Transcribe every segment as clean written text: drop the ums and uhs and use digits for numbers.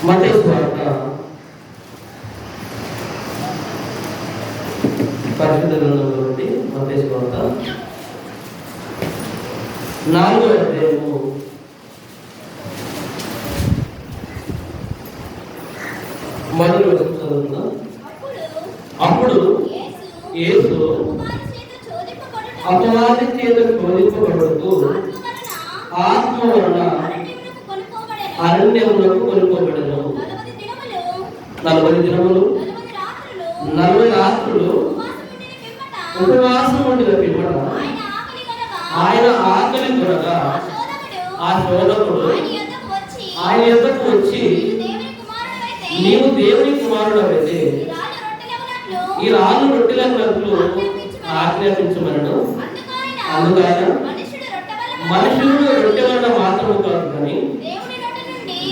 మత్తయి సువార్త పరిశుద్ధ గ్రంథంలో నుండి మత్తయి సువార్త 4వ అధ్యాయము 1వ వచనం చదువుకుందాం. అప్పుడు యేసు అపవాది చేత శోధింపబడుతూ ఆత్మ వలన అరణ్యములకు కొనుక్కోబడెను. 40 దినములు 40 రాత్రులు ఉపవాసం ఉండిన పిమ్మట ఆయన ఆకలి కొనగా ఆ శోధకుడు ఆయన యొద్దకు వచ్చి, నీవు దేవుని కుమారుడవైతే ఈ రాళ్ళు రొట్టెలన్నట్లు ఆజ్ఞాపించమనను. అందుకైనా మనుషుడు రొట్టె వలన మాత్రము కాదు కానీ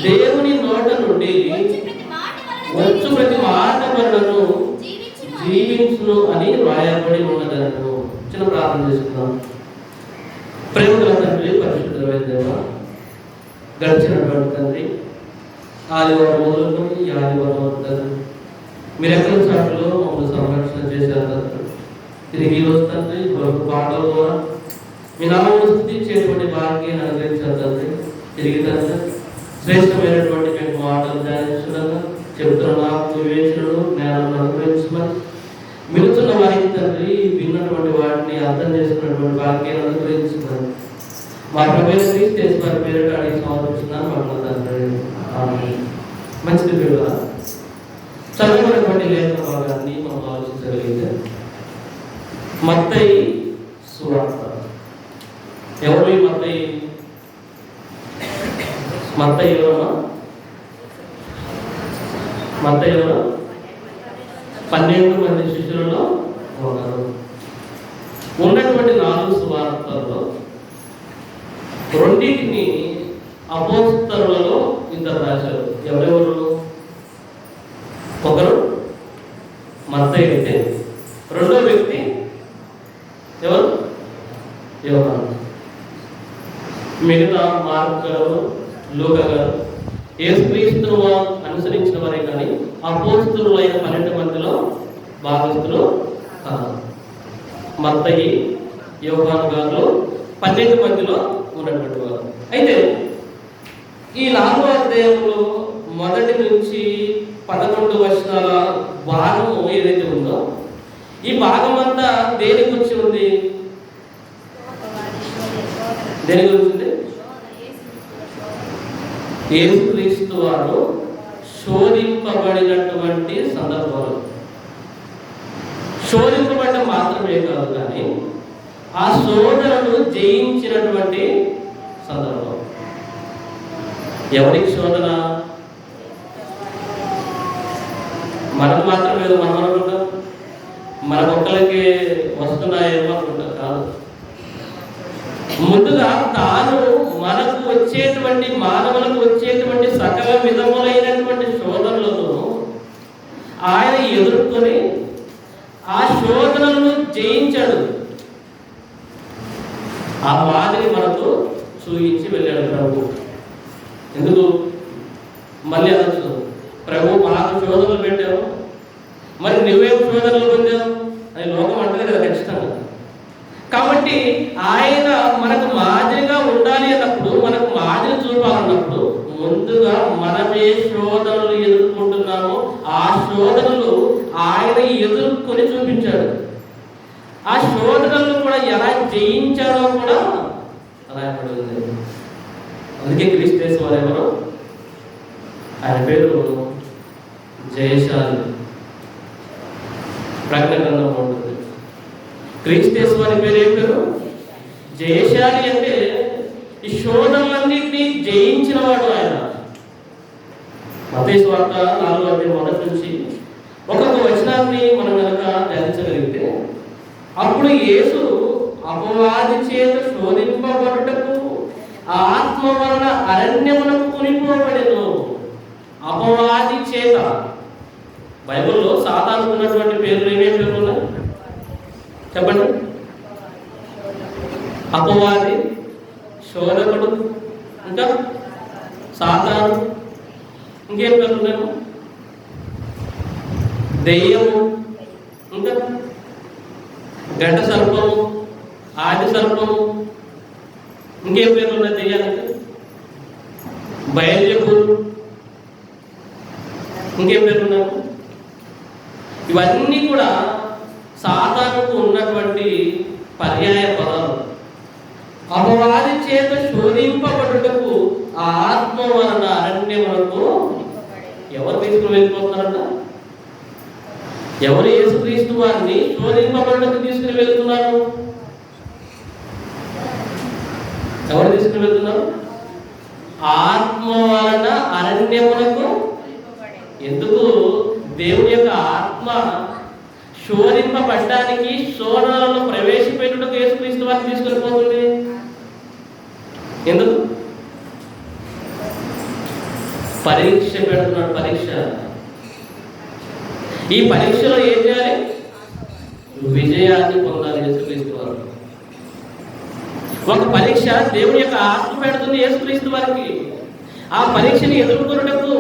దేవుని నోట నుండి వచ్చు ప్రతి మాట వలనను జీవించును అని రాయబడి ఉన్నదను. చిన్న ప్రార్థన చేసుకుందాం. ప్రేమగల తండ్రి, పరిశుద్ధమైన దేవా, గడిచినటువంటి తండ్రి, ఆదివారం మొదలుకొని ఈ ఆదివారం వరకు మీరు ఎక్కడ చాటులో మమ్మల్ని సంరక్షణ చేశారు తండ్రి. తిరిగి ఈరోజు తండ్రి మరొక పాటల ద్వారా మీ నామమును స్తుతించేటువంటి భాగ్యాన్ని అనుగ్రహించారు తండ్రి. తిరిగి తండ్రి శ్రేష్టమైనటువంటి మేము మాటలు ధ్యానించడంగా చెబుతున్న నాకు వివేచనలు జ్ఞానాలను అనుగ్రహించమని, మిగుతున్న వారికి తండ్రి విన్నటువంటి వాటిని అర్థం చేసుకున్నటువంటి భాగ్యాన్ని అనుగ్రహించమని మా ప్రభువైన క్రీస్తు వారి పేరిట అడిగి సమర్పిస్తున్నాను మన తండ్రి. ఆమేన్. మంచిది పిల్లల చదువుకున్నటువంటి లేఖన భాగాన్ని మనం ఆలోచించగలిగితే మత్తయి సువార్త. ఎవరు ఈ మత్తయి? మత్తయి ఎవరమ్మా? మత్తయి ఎవరు? 12 మంది శిష్యులలో ఉన్నారు. ఉన్నటువంటి 4 సువార్తల్లో రెండింటిని అపోస్తలులలో ఇద్దరు రాశారు. ఎవరెవరు? ఒకరు మత్తయి అయితే రెండో వ్యక్తి ఎవరు? యోహాను. మిగతా మార్కు గారు, లూకా గారు యేసుక్రీస్తును అనుసరించిన వారే కానీ అపోస్తలులైన 12 మందిలో భాగస్థులు కాదు. మత్తయి, యోహాను గారు 12 మందిలో ఉన్నటువంటి వారు. అయితే ఈ 4వ అధ్యాయంలో మొదటి నుంచి 11 వచనాల భాగము ఏదైతే ఉందో ఈ భాగం అంతా దేని గురించి ఉంది? దేని గురించి ఉంది? యేసుక్రీస్తు వారు శోధింపబడినటువంటి సందర్భాలు. శోధింపబడడం మాత్రమే కాదు కానీ ఆ శోధనను జయించినటువంటి సందర్భం. ఎవరికి శోధన? మనకు మాత్రమే మనం అనుకుంటాం, మన ఒక్కరికి వస్తున్నాయేమో అనుకుంటాం. కాదు, ముందుగా తాను మనకు వచ్చేటువంటి మానవులకు వచ్చేటువంటి సకల విధములైనటువంటి శోధనలను ఆయన ఎదుర్కొని ఆ శోధనలను జయించాడు. ఆ మాదిరి మనకు చూపించి వెళ్ళాడు ప్రభు. ఎందుకు మళ్ళీ అనొచ్చు, ప్రభు మాకు శోధనలు పెట్టావు, మరి నువ్వేం శోధనలు పొందావు అని లోకం అంటది కదా ఖచ్చితంగా. కాబట్టి ఆయన మనకు మాదిరిగా ఉండాలి అన్నప్పుడు, మనకు మాదిరి చూపాలన్నప్పుడు ముందుగా మనమే శోధనలు ఎదుర్కొంటున్నామో ఆ శోధనలు ఆయన ఎదుర్కొని చూపించాడు. ఆ శోధనలను కూడా ఎలా జయించాడో కూడా రాయబడింది. అందుకే క్రీస్తు వారు ఎవరు? ఆయన పేరు జయశాలి. ప్రకటన గ్రంథంలో ఉంటుంది. క్రీస్తు వారి పేరు ఏం పేరు? జయశాలి. అంటే ఈ శోధనలన్నింటినీ జయించిన వాడు ఆయన. మత్తయి సువార్త 4వ అధ్యాయం మొదటి నుంచి ఒక్కొక్క వచనాన్ని మనం కనుక ధ్యానించగలిగితే, అప్పుడు యేసు అపవాది చేత శోధింపబడుటకు ఆత్మ వలన అరణ్యమునకు కొనిపోబడెను. అపవాది చేత. బైబిల్లో సాతానుకు ఉన్నటువంటి పేర్లు ఏమేమి పేర్లు ఉన్నాయి చెప్పండి? అపవాది, శోధకుడు, ఇంకా సాతాను, ఇంకేం పేర్లు ఉన్నాయి? దెయ్యము, ఇంకా ఘట సర్పము, ఆది సర్పము, ఇంకేం పేర్లు ఉన్నాయి దెయ్యానికి? బయల్జెబూలు, ఇంకేం పేర్లు ఉన్నాయి? ఇవన్నీ కూడా సాతానుకు ఉన్నటువంటి పర్యాయ పదాలు. అపవాది చేత శోధింపబడుటకు ఆ ఆత్మ వలన అరణ్యమునకు ఎవరు తీసుకుని వెళ్ళిపోతున్నారంట? ఎవరు యేసుక్రీస్తు వారిని శోధింపబడుటకు తీసుకుని వెళ్తున్నారు? ఎవరు తీసుకుని వెళ్తున్నారు? ఆత్మ వలన అరణ్యమునకు. ఎందుకు? దేవుని యొక్క ఆత్మ శోధింపబడ్డానికి, శోధనలను ప్రవేశపెట్టుటకు యేసుక్రీస్తు వారిని తీసుకొని పోతుంది. ఎందుకు? పరీక్ష పెడుతున్నాడు. పరీక్ష. ఈ పరీక్షలో ఏం చేయాలి? విజయాన్ని పొందాలి యేసుక్రీస్తు వారు. ఒక పరీక్ష దేవుని యొక్క ఆత్మ పెడుతుంది యేసుక్రీస్తు వారికి. ఆ పరీక్షని ఎదుర్కొనుటకు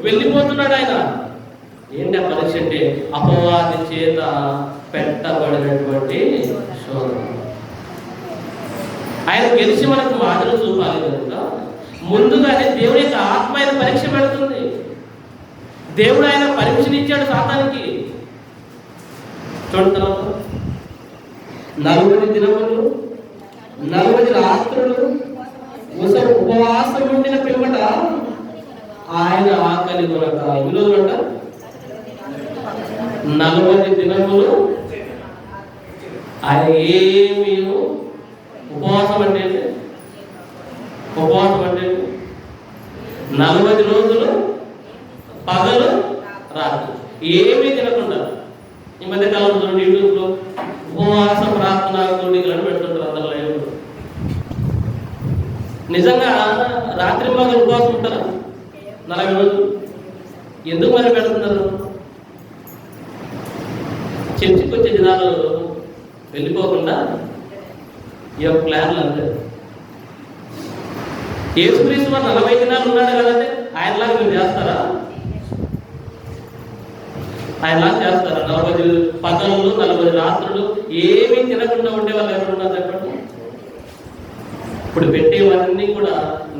వెళ్ళిపోతున్నాడు ఆయన. ఏంటి ఆ పరీక్ష అంటే? అపవాది చేత పెట్టబడినటువంటి శోధన. ఆయన గెలిచి మనకు మాటలు చూపాలి కనుక ముందుగానే దేవుని యొక్క ఆత్మ ఆయన పరీక్ష పెడుతుంది. దేవుడు ఆయన పరీక్షనిచ్చాడు సాతానికి. చూడండి, 40 దినములు 40 రాత్రులు ఉపవాసం ఉండిన పిమ్మట ఆయన ఆకలి కొనక. ఎన్ని రోజులు అంట? 40 దినములు ఆయన ఏమి ఉపవాసం అంటే 40 రోజులు పగలు రాత్రి ఏమీ తినకుండా. ఈ మధ్య కాలంలో చూడండి, యూట్యూబ్లో ఉపవాస ప్రార్థన కోడికలు అని పెడుతుంటారు అందరూ లైవ్. నిజంగా రాత్రి పగలు ఉపవాసం ఉంటారా 40 రోజులు? ఎందుకు మరి పెడుతున్నారు? చర్చికి వచ్చే జనాలు వెళ్ళిపోకుండా ఈ యొక్క ప్లాన్లు అంతే. యేసుక్రీస్తు వారు 40 దినాలు ఉన్నాడు కదంటే ఆయనలాగా మీరు చేస్తారా? ఆయనలాగా చేస్తారా? 40 పగళ్ళు 40 రాత్రులు ఏమీ తినకుండా ఉండే వాళ్ళు ఎవరు ఉన్నారు చెప్పండి? ఇప్పుడు పెట్టేవన్నీ కూడా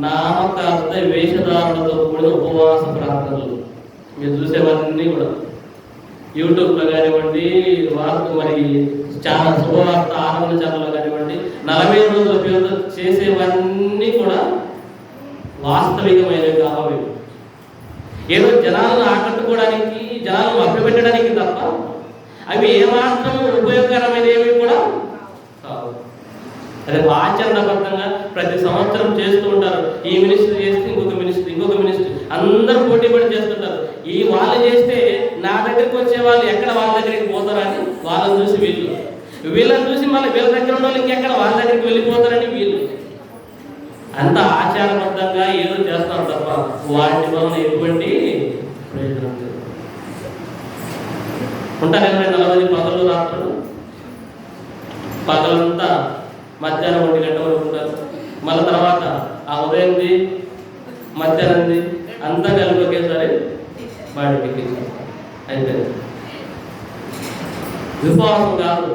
నామకార్థ వేషధారణతో కూడిన ఉపవాస ప్రార్థనలు. మీరు చూసేవన్నీ కూడా యూట్యూబ్లో కానివ్వండి, మరి చాలా శుభవార్త ఆరంభ ఛానల్లో కానివ్వండి, 40 రోజుల ఉపయోగం చేసేవన్నీ కూడా వాస్తవికమైనవి కావాలి. ఏదో జనాలను ఆకట్టుకోవడానికి, జనాలను మభ్యపెట్టడానికి తప్ప అవి ఏమాత్రం ఉపయోగకరమైనవి కూడా కావు. అదే ఆచరణబద్ధంగా ప్రతి సంవత్సరం చేస్తూ ఉంటారు. ఈ మినిస్ట్రీ చేస్తే ఇంకొక మినిస్ట్రీ అందరూ పోటీ పడి చేస్తుంటారు. ఈ వాళ్ళు చేస్తే నా దగ్గరికి వచ్చే వాళ్ళు ఎక్కడ వాళ్ళ దగ్గరికి పోతారని వాళ్ళని చూసి వీళ్ళని చూసి మళ్ళీ వీళ్ళ దగ్గర ఉన్న వాళ్ళు ఇంకెక్కడ వాళ్ళ దగ్గరికి వెళ్ళిపోతారని వీళ్ళు. అంత ఆచారబద్ధంగా ఏదో చేస్తారు తప్ప వాటి వలన ఎటువంటి ప్రయోజనం లేదు. ఉంటారు 40 పగలు రాత్రులు. పగలంతా మధ్యాహ్నం 1 గంట వరకు ఉంటారు. మళ్ళీ తర్వాత ఆ ఉదయంది మధ్యాహ్నంది అంతా కలిపి ఒకేసారి వాడికి అయిపోయింది. విశ్వాసం కాదు,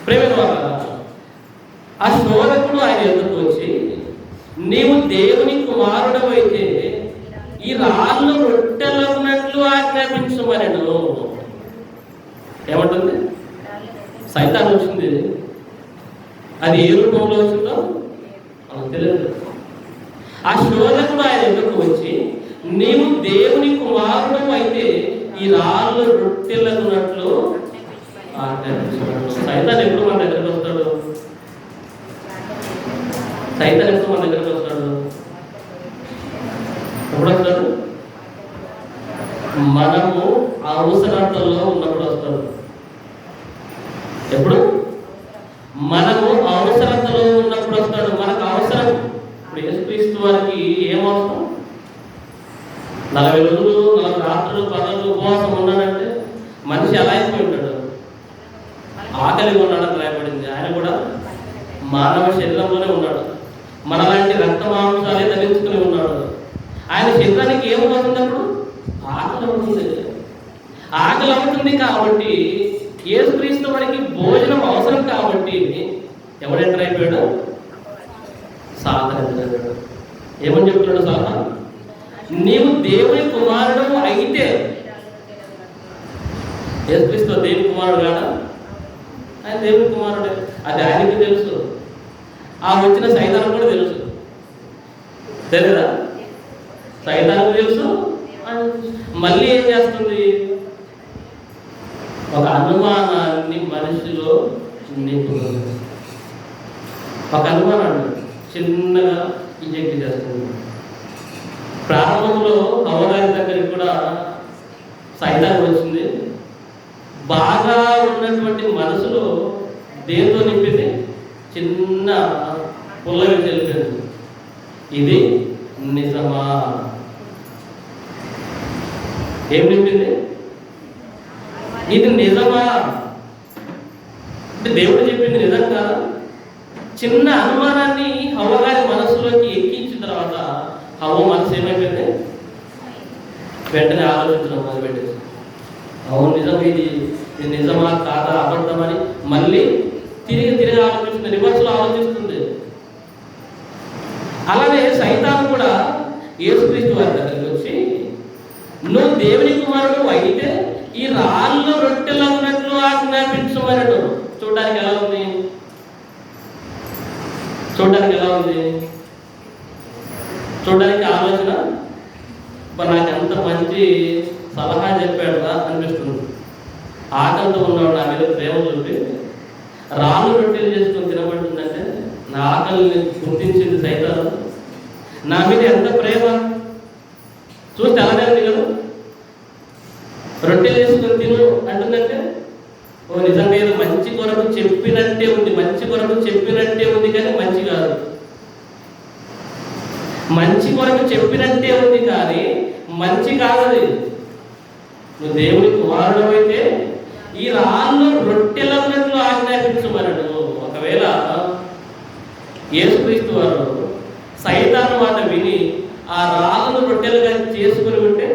ప్రేమ కాదు. ఆ శోధకుడు ఆయన ఎదుర్కొ వచ్చి, నీవు దేవుని కుమారుడవైతే ఈ రాళ్ళు రొట్టెలకున్నట్లు ఆజ్ఞాపించమనెను. ఏమంటుంది? సైతాన్ వచ్చింది. అది ఏ రూపంలో వచ్చిందో మనకు తెలియదు. ఆ శోధకుడు ఆయన ఎదుర్కొ వచ్చి, నీవు దేవుని కుమారుడు అయితే ఈ రాళ్ళు రొట్టెలకున్నట్లు ఆజ్ఞాపించమనెను. సైతాన్ ఎప్పుడు మన దగ్గరకు వస్తాడు? సైతాన్ ఎప్పుడు మన దగ్గరకు వస్తాడు? ఎప్పుడు వస్తాడు? మనము అవసరతలో ఉన్నప్పుడు వస్తాడు. ఎప్పుడు? మనము అవసరతలో ఉన్నప్పుడు వస్తాడు. మనకు అవసరం. ఇప్పుడు యేసుక్రీస్తు వారికి ఏం అవసరం? 40 రోజులు 40 రాత్రులు పగలు ఉపవాసం ఉన్నాడంటే మనిషి ఎలా అయిపోయి ఉంటాడు? ఆకలిగా ఉన్నాడని రాయబడింది. ఆయన కూడా మానవ శరీరంలోనే ఉన్నాడు. మనలాంటి రక్త మాంసాలే ధరించుకుని ఉన్నాడు. ఆయన శరీరానికి ఏమవుతుంది అప్పుడు? ఆకలి అవుతుంది. ఆకలి అవుతుంది కాబట్టి యేసుక్రీస్తు వారికి భోజనం అవసరం కాబట్టి ఎవడు ఎంటర్ అయిపోయాడు? సాతాను ఎంటర్ అయిపోయాడు. ఏమని చెప్తున్నాడు సాతాను? నీవు దేవుని కుమారుడు అయితే, యేసుక్రీస్తు దేవుని కుమారుడు కాడా? ఆయన దేవుని కుమారుడే. అది ఆయనకి తెలుసు, ఆ వచ్చిన సైతాను కూడా తెలుసు. తెలియదా? సైతానికి తెలుసు. మళ్ళీ ఏం చేస్తుంది? ఒక అనుమానాన్ని మనిషిలో నింపుతుంది. ఒక అనుమానాన్ని చిన్నగా ఇంజెక్ట్ చేస్తుంది. ప్రారంభంలో హవ్వగారి దగ్గరికి కూడా సైతాన్ వచ్చింది. బాగా ఉన్నటువంటి మనసులో దేంతో నింపింది? చిన్న పుల్లగా తెలిపింది. ఇది నిజమా? ఏం నింపింది? ఇది నిజమా అంటే దేవుడు చెప్పింది నిజం కాదా? చిన్న అనుమానాన్ని హవ్వగారి మనసులోకి ఎక్కించిన తర్వాత హవ్వ మనసు ఏమైపోయింది? వెంటనే ఆలోచించడం మొదలుపెట్టేసి, అవును నిజం, ఇది నిజమా కాదా, అబద్ధమని మళ్ళీ తిరిగి ఆలోచిస్తుంది, రివర్స్లో ఆలోచిస్తుంది. అలానే సైతాను కూడా యేసుక్రీస్తు వారి దగ్గరికి వచ్చి, నువ్వు దేవుని కుమారుడు అయితే ఈ రాళ్ళు రొట్టెలు అన్నట్లు ఆజ్ఞాపించమన్నాడు. చూడడానికి ఎలా ఉంది? చూడడానికి ఆలోచన నాకు ఎంత మంచి సలహా చెప్పాడురా అనిపిస్తుంది. ఆకలితో ఉన్నవాడు నా మీద ప్రేమ చూపి రాళ్ళు రొట్టెలు చేసుకొని తినబడుతుందంటే నా ఆకలిని గుర్తించింది సైతాను. నా మీద ఎంత ప్రేమ చూస్తే అలానే ఉంది కదా. రొట్టెలు చేసుకొని తిను అంటుందంటే ఓ నిజంగా ఏదో మంచి కొరకు చెప్పినట్టే ఉంది, కానీ మంచి కాదు. మంచి కొరకు చెప్పినట్టే ఉంది కానీ మంచి కాదది. నువ్వు దేవుని కుమారుడు అయితే ఈ రాళ్ళు రొట్టెలన్నట్లు ఆజ్ఞాపించమన్నాడు. ఒకవేళ యేసుక్రీస్తు వారు సైతాను మాట విని ఆ రాళ్ళను రొట్టెలుగా చేసుకుని ఉంటే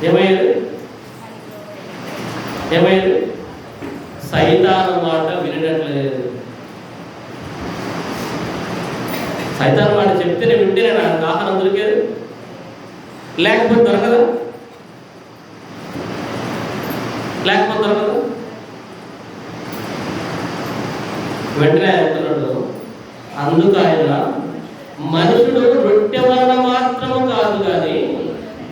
ఏమయ్యేది? సైతాను మాట వినట్లేదు. సైతాను మాట చెప్తేనే వింటేనే నాకు ఆహారం దొరికేది, లేకపోతే దొరకదా? వెంటనే అంటున్నాడు, అందుకు ఆయన మనుషుడు రొట్టె వలన మాత్రము కాదు కానీ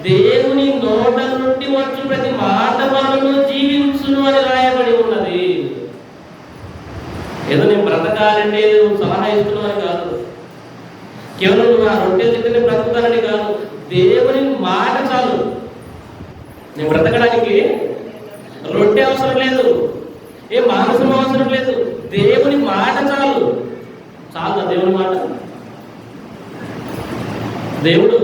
దేవుని నోట నుండి వచ్చు ప్రతి మాట వలన జీవించును అని రాయబడి ఉన్నది. ఏదో నేను బ్రతకాలంటే సలహా ఇస్తున్నాను కాదు, కేవలం నువ్వు ఆ రొట్టె తింటే బ్రతుకుతానని కాదు, దేవుని మాట చాలు. నేను బ్రతకడానికి రొట్టె అవసరం లేదు, ఏ మాంసం అవసరం లేదు, దేవుని మాట చాలు. దేవుని మాట. దేవుడు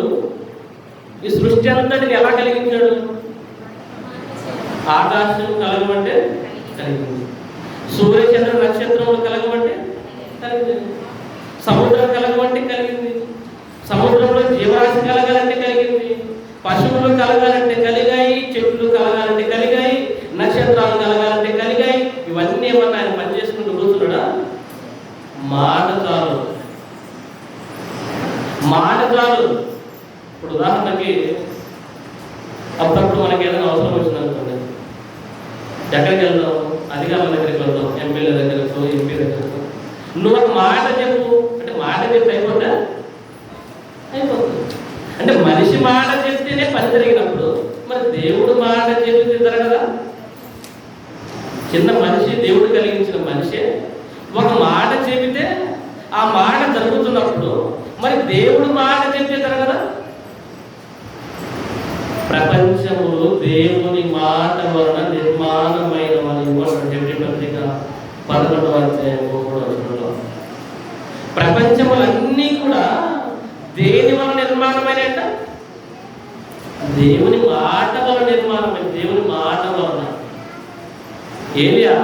ఈ సృష్టి అంతటిని ఎలా కలిగించాడు? ఆకాశం కలగమంటే కలిగింది, సూర్యచంద్ర నక్షత్రములు కలగమంటే కలిగింది, సముద్రం కలగమంటే కలిగింది, సముద్రంలో జీవరాశి కలగాలంటే కలిగింది, పశువులు కలగాలంటే కలిగాయి, చెట్లు కలగాలంటే కలిగాయి, నక్షత్రాలు కలగాలంటే కలిగాయి. ఇవన్నీ ఏమన్నా ఆయన పనిచేసుకుంటూ కూర్చున్నాడా? మాట చాలు. ఇప్పుడు ఉదాహరణకి అప్పుడప్పుడు మనకి ఏదైనా అవసరం వచ్చిందనుకోండి, ఎక్కడికి వెళ్దాం? అధికారుల దగ్గరికి వెళ్దాం, ఎమ్మెల్యే దగ్గరకు, ఎంపీ దగ్గరకు. నువ్వు ఒక మాట చెప్పు అంటే మాట చెప్తే అయిపోతుంది. అంటే మనిషి మాట చెప్తేనే పని జరిగినప్పుడు మరి దేవుడు మాట చెప్తే జరగదా? చిన్న మనిషి, దేవుడు కలిగించిన మనిషే ఒక మాట చెబితే ఆ మాట జరుగుతున్నప్పుడు మరి దేవుడు మాట చెప్తే జరగదా? ప్రపంచములు దేవుని మాట వలన నిర్మాణమైన పత్రిక 11వ అధ్యాయం 3వ వచనంలో ప్రపంచములన్నీ కూడా దేని వలన నిర్మాణమైన? దేవుని మాట వలన నిర్మాణమైన. దేవుని మాట వలన. ఏలియా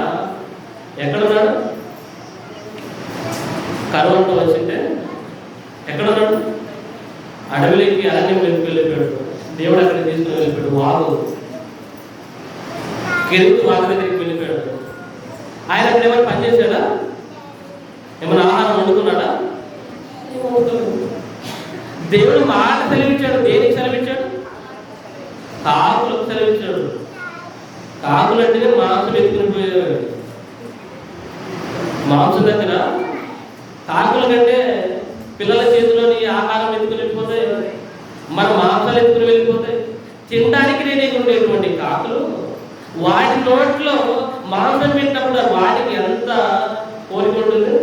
ఎక్కడున్నాడు? కరువంతో వచ్చింటే ఎక్కడున్నాడు? అడవిలోకి అరణ్యం వెళ్ళిపోయాడు. దేవుడు అక్కడ తీసుకుని వెళ్ళిపోయాడు. వాగు కెరీతు వాగు దగ్గరికి వెళ్ళిపోయాడు. ఆయన అక్కడ ఏమైనా పని చేశాడా? ఏమైనా ఆహారం వండుకున్నాడా? దేవుడు మాట సెలవిచ్చాడు. దేనికి సెలవిచ్చాడు? కాకులకు సెలవిచ్చాడు. కాకులు అంటేనే మాంసం ఎత్తుకుని పోయేవాడు. మాంసం దగ్గర కాకుల కంటే పిల్లల చేతిలోని ఆహారం ఎత్తుకుని వెళ్ళిపోతే, మన మాంసాలు ఎత్తుకుని వెళ్ళిపోతే, తినడానికి నేను ఉండేటువంటి కాకులు వాటి నోట్లో మాంసం పెట్టినప్పుడు వాటికి ఎంత కోరిక ఉంటుంది?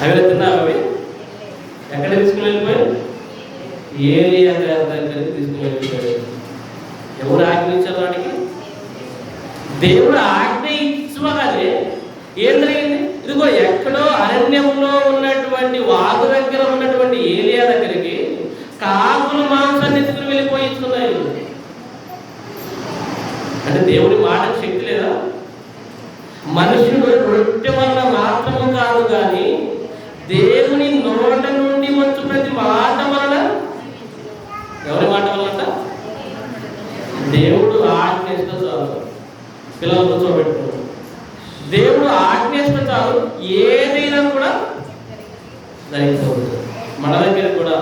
అవి తిన్నావు. అవి ఎక్కడ తీసుకుని వెళ్ళిపోయాడు? ఏలియా గారి దగ్గరికి తీసుకుని వెళ్ళిపోయాడు. ఎవరు ఆజ్ఞించారు వాడికి? దేవుడు ఆజ్ఞ ఇచ్చువగానే ఏం జరిగింది? ఇదిగో ఎక్కడో అరణ్యంలో ఉన్నటువంటి వాగు దగ్గర ఉన్నటువంటి ఏలియా దగ్గరికి కాకులు మాంసాన్ని ఎత్తుకుని వెళ్ళిపోయిస్తున్నాయి. అంటే దేవుడి మాటకు శక్తి లేదా? మనుషుడు రొట్టె వలన మాత్రము కాదు కానీ దేవుని నోట నుండి వచ్చు ప్రతి మాట వలన. ఎవరి మాట వలన? దేవుడు ఆజ్ఞిస్తే చాలు. పిల్లలు కూర్చోబెట్టుకున్నాడు. దేవుడు ఆజ్ఞిస్తే చాలు, ఏదైనా కూడా జరిగిపోతుంది. మన దగ్గర కూడా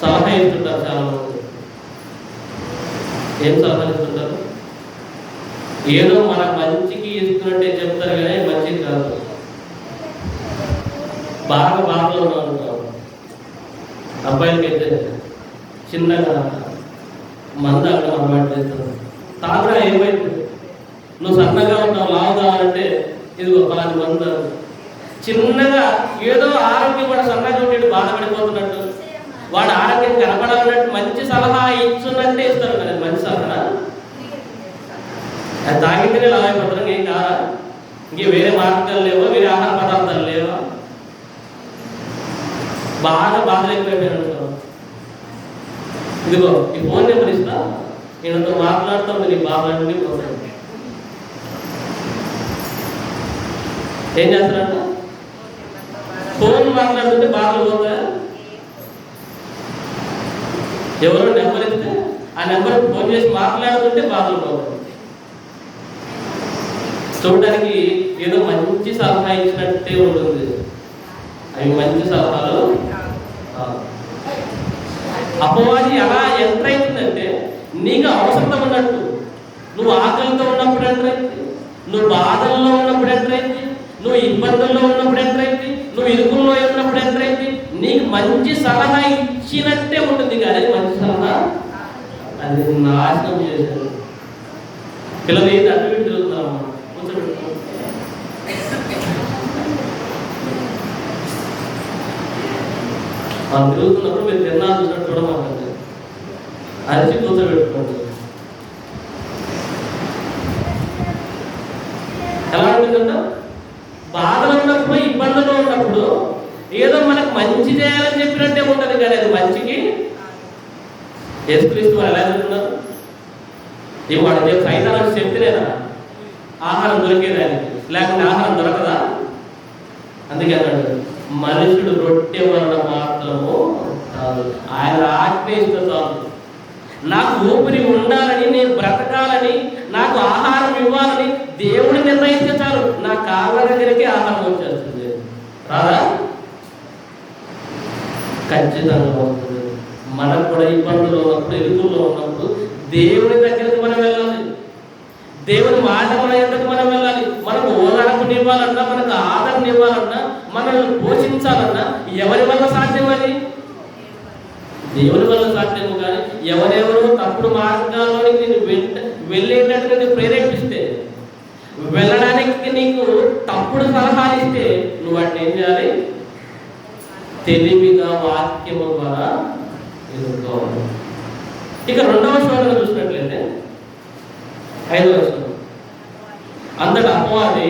సలహా ఇస్తుంటారు చాలా మంది. ఏం సలహా ఇస్తుంటారు? ఏదో మన మంచికి ఇస్తున్నట్టే చెప్తారు కానీ మంచిది కాదు. బాగా బాధలో ఉంటారు. అబ్బాయిలకి అయితే చిన్నగా మందు అక్కడ అలవాటు చేస్తారు. తాగురా ఏమైంది? నువ్వు సన్నగా ఉంటావు, లావు కావాలంటే ఇదిగో పలాని మందు. చిన్నగా ఏదో ఆరోగ్యం కూడా సన్నగా ఉండేది బాధపడిపోతున్నట్టు, వాడు ఆరోగ్యం కనపడాలన్నట్టు మంచి సలహా ఇచ్చున్నట్టే ఇస్తారు కదా. మంచి సలహా అది తాగితేనే లావు అయిపోతారు. ఏం కాదా? ఇంకే వేరే మార్గాలు లేవా? వేరే ఆహార పదార్థాలు లేవా? బాగా బాధలు ఎక్కువైపోయినట్టు. ఇదిగో ఈ ఫోన్ నెంబర్ ఇస్తా, నేనుతో మాట్లాడుతాం, నీ బాధలన్నీ పోతాయి. ఏం చేస్తారంట? ఫోన్ మాట్లాడుతుంటే బాధలు పోతాయా? ఎవరో నెంబర్ ఇస్తే ఆ నెంబర్ ఫోన్ చేసి మాట్లాడుతుంటే బాధలు పోతాయి. చూడడానికి ఏదో మంచి సలహా ఇచ్చినట్టే ఉంటుంది. అవి మంచి సలహాలు. అపవాది ఎలా ఎంటర్ అవుతుందంటే, నీకు అవసరం ఉన్నట్టు, నువ్వు ఆకలితో ఉన్నప్పుడు ఎంటర్ అయింది, నువ్వు బాధల్లో ఉన్నప్పుడు ఎంటర్ అయింది, నువ్వు ఇబ్బందుల్లో ఉన్నప్పుడు ఎంటర్ అయింది, నువ్వు ఇరుకుల్లో ఉన్నప్పుడు ఎంటర్ అయింది. నీకు మంచి సలహా ఇచ్చినట్టే ఉంటుంది కానీ మంచి సలహా అది నాశనం చేశారు. పిల్లలు ఏంటి అటు ఇటు తిరుగుతున్నారమ్మా? కూర్చోబెట్టుకో. మనం తిరుగుతున్నప్పుడు మీరు తిన్నాను చూసినట్టు చూడమంటే అరిచి కూర్చోబెట్టుకోండి. ఎలా ఉంటుందంట? బాధలు ఉన్నప్పుడు, ఇబ్బందులు ఉన్నప్పుడు ఏదో మనకు మంచి చేయాలని చెప్పినట్టే ఉంటుంది కానీ అది మంచికి యేసుక్రీస్తు వారు ఎలా చెప్తున్నారు? ఇవాడు సైతాన్ని చెప్తేనేదా ఆహారం దొరికేదానికి, లేకుంటే ఆహారం దొరకదా? అందుకే అన్నాడు, మనుషుడు రొట్టె వలన మాత్రము కాదు, ఆయన ఆజ్ఞిస్తే చాలు. నాకు ఊపిరి ఉండాలని, నేను బ్రతకాలని, నాకు ఆహారం ఇవ్వాలని దేవుడు నిర్ణయిస్తే చాలు, నా కాళ్ళ దగ్గరికి ఆహారం వచ్చేస్తుంది. రాదా? ఖచ్చితంగా అవుతుంది. మనకు కూడా ఇబ్బందులు ఉన్నప్పుడు, ఇరుకుల్లో ఉన్నప్పుడు దేవుని దగ్గరికి మనం వెళ్ళాలి. దేవుని మాట మన ఎందుకు మనం వెళ్ళాలి. మనకు ఓదార్పుని ఇవ్వాలన్నా, మనకు ఆదరణ ఇవ్వాలన్నా, మనల్ని పోషించాలన్నా ఎవరి వల్ల సాధ్యం? అది దేవుని వల్ల సాధ్యము. కానీ ఎవరెవరో తప్పుడు మార్గాల్లోనికి నేను వెళ్ళేటట్టు నేను ప్రేరేపిస్తే, వెళ్ళడానికి నీకు తప్పుడు సలహాలు ఇస్తే నువ్వు వాటిని ఏం చేయాలి? తెలివిగా వాక్యము ద్వారా ఎదుర్కోవాలి. ఇక రెండవ శ్లోకం చూసినట్లయితే 5వ వచనం, అంతటా అపవాది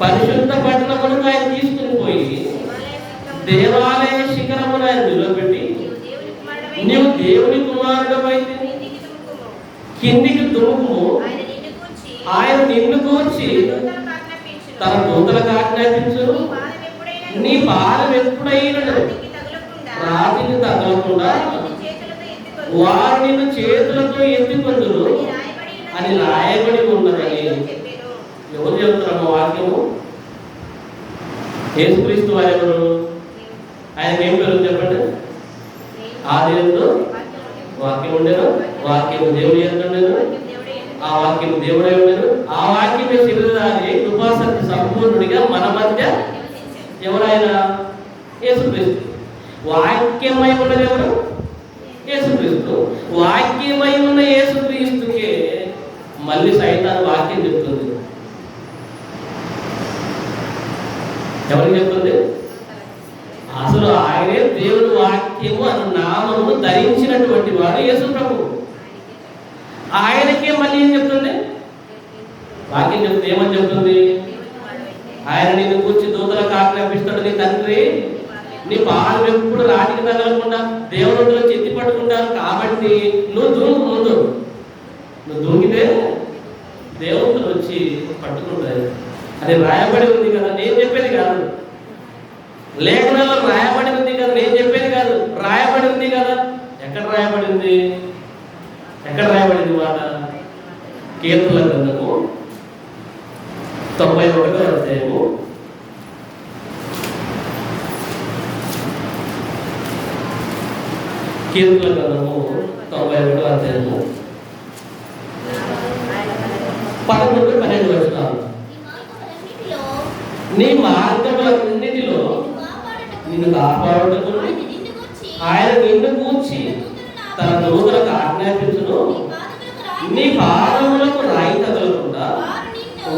పరిశుద్ధ పట్టణమును ఆయన తీసుకుని పోయి దేవాలయ శిఖరమును ఆయన నిలబెట్టి, నీవు దేవుని కుమారుడవైతే కిందికి దుముకుము, ఆయన నిన్ను కూర్చి తన దూతలకు ఆజ్ఞాపించును, నీ పాదం ఎప్పుడైనా రాతిని తగలకుండా వారు నిన్ను చేతులతో ఎత్తికొందురు అని రాయబడి ఉన్నదని. ఎవరు చెప్తారన్న వాక్యము? యేసుక్రీస్తు వారు ఎవరు? ఆయనకి ఏం పేరు చెప్పండి? ఆదిలో వాక్యం ఉండేను, వాక్యం దేవుడు ఎందుండేను, ఆ వాక్యం దేవుడే ఉండేను, ఆ వాక్యమే శరీరధారి కృపాసక్తి సంపూర్ణుడిగా మన మధ్య ఎవరైనా యేసుక్రీస్తు. వాక్యమై ఉన్నది ఎవరు? యేసుక్రీస్తు. వాక్యమై ఉన్న యేసుక్రీస్తుకే మళ్ళీ సైతాను వాక్యం చెప్తుంది. ఎవరికి చెప్తుంది? అసలు ఆయనే దేవుడు వాక్యము అను నామము ధరించినటువంటి వాడు యేసు ప్రభు. ఆయనకే మళ్ళీ ఏం చెప్తుంది? వాక్యం చెప్తుంది. ఏమని చెప్తుంది? ఆయన నిన్ను కూర్చి దూతలకు ఆజ్ఞాపిస్తాడు, నీ తండ్రి నీ పాలు ఎప్పుడు రాటికి తగలకుండా దేవుడిలో చెత్తి పట్టుకుంటారు కాబట్టి నువ్వు దూకు. ముందు నువ్వు దూకితే దేవుడు వచ్చి పట్టుకుంటారు. అది రాయబడి ఉంది కదా, నేను చెప్పేది కాదు. లేఖనాల్లో రాయబడి ఉంది కదా, నేను చెప్పేది కాదు. రాయబడి ఉంది కదా. ఎక్కడ రాయబడింది? ఎక్కడ రాయబడింది మాట? కీర్తనల గ్రంథము 91వ అధ్యాయము 91వ అధ్యాయము 11-12 వచనాలు. నీ మార్గములన్నిటిలో నిన్ను కాపాడుటకు ఆయన నిన్ను కూర్చి తన దూతలకు ఆజ్ఞాపించును. నీ పాదములకు రాయి తగలకుండా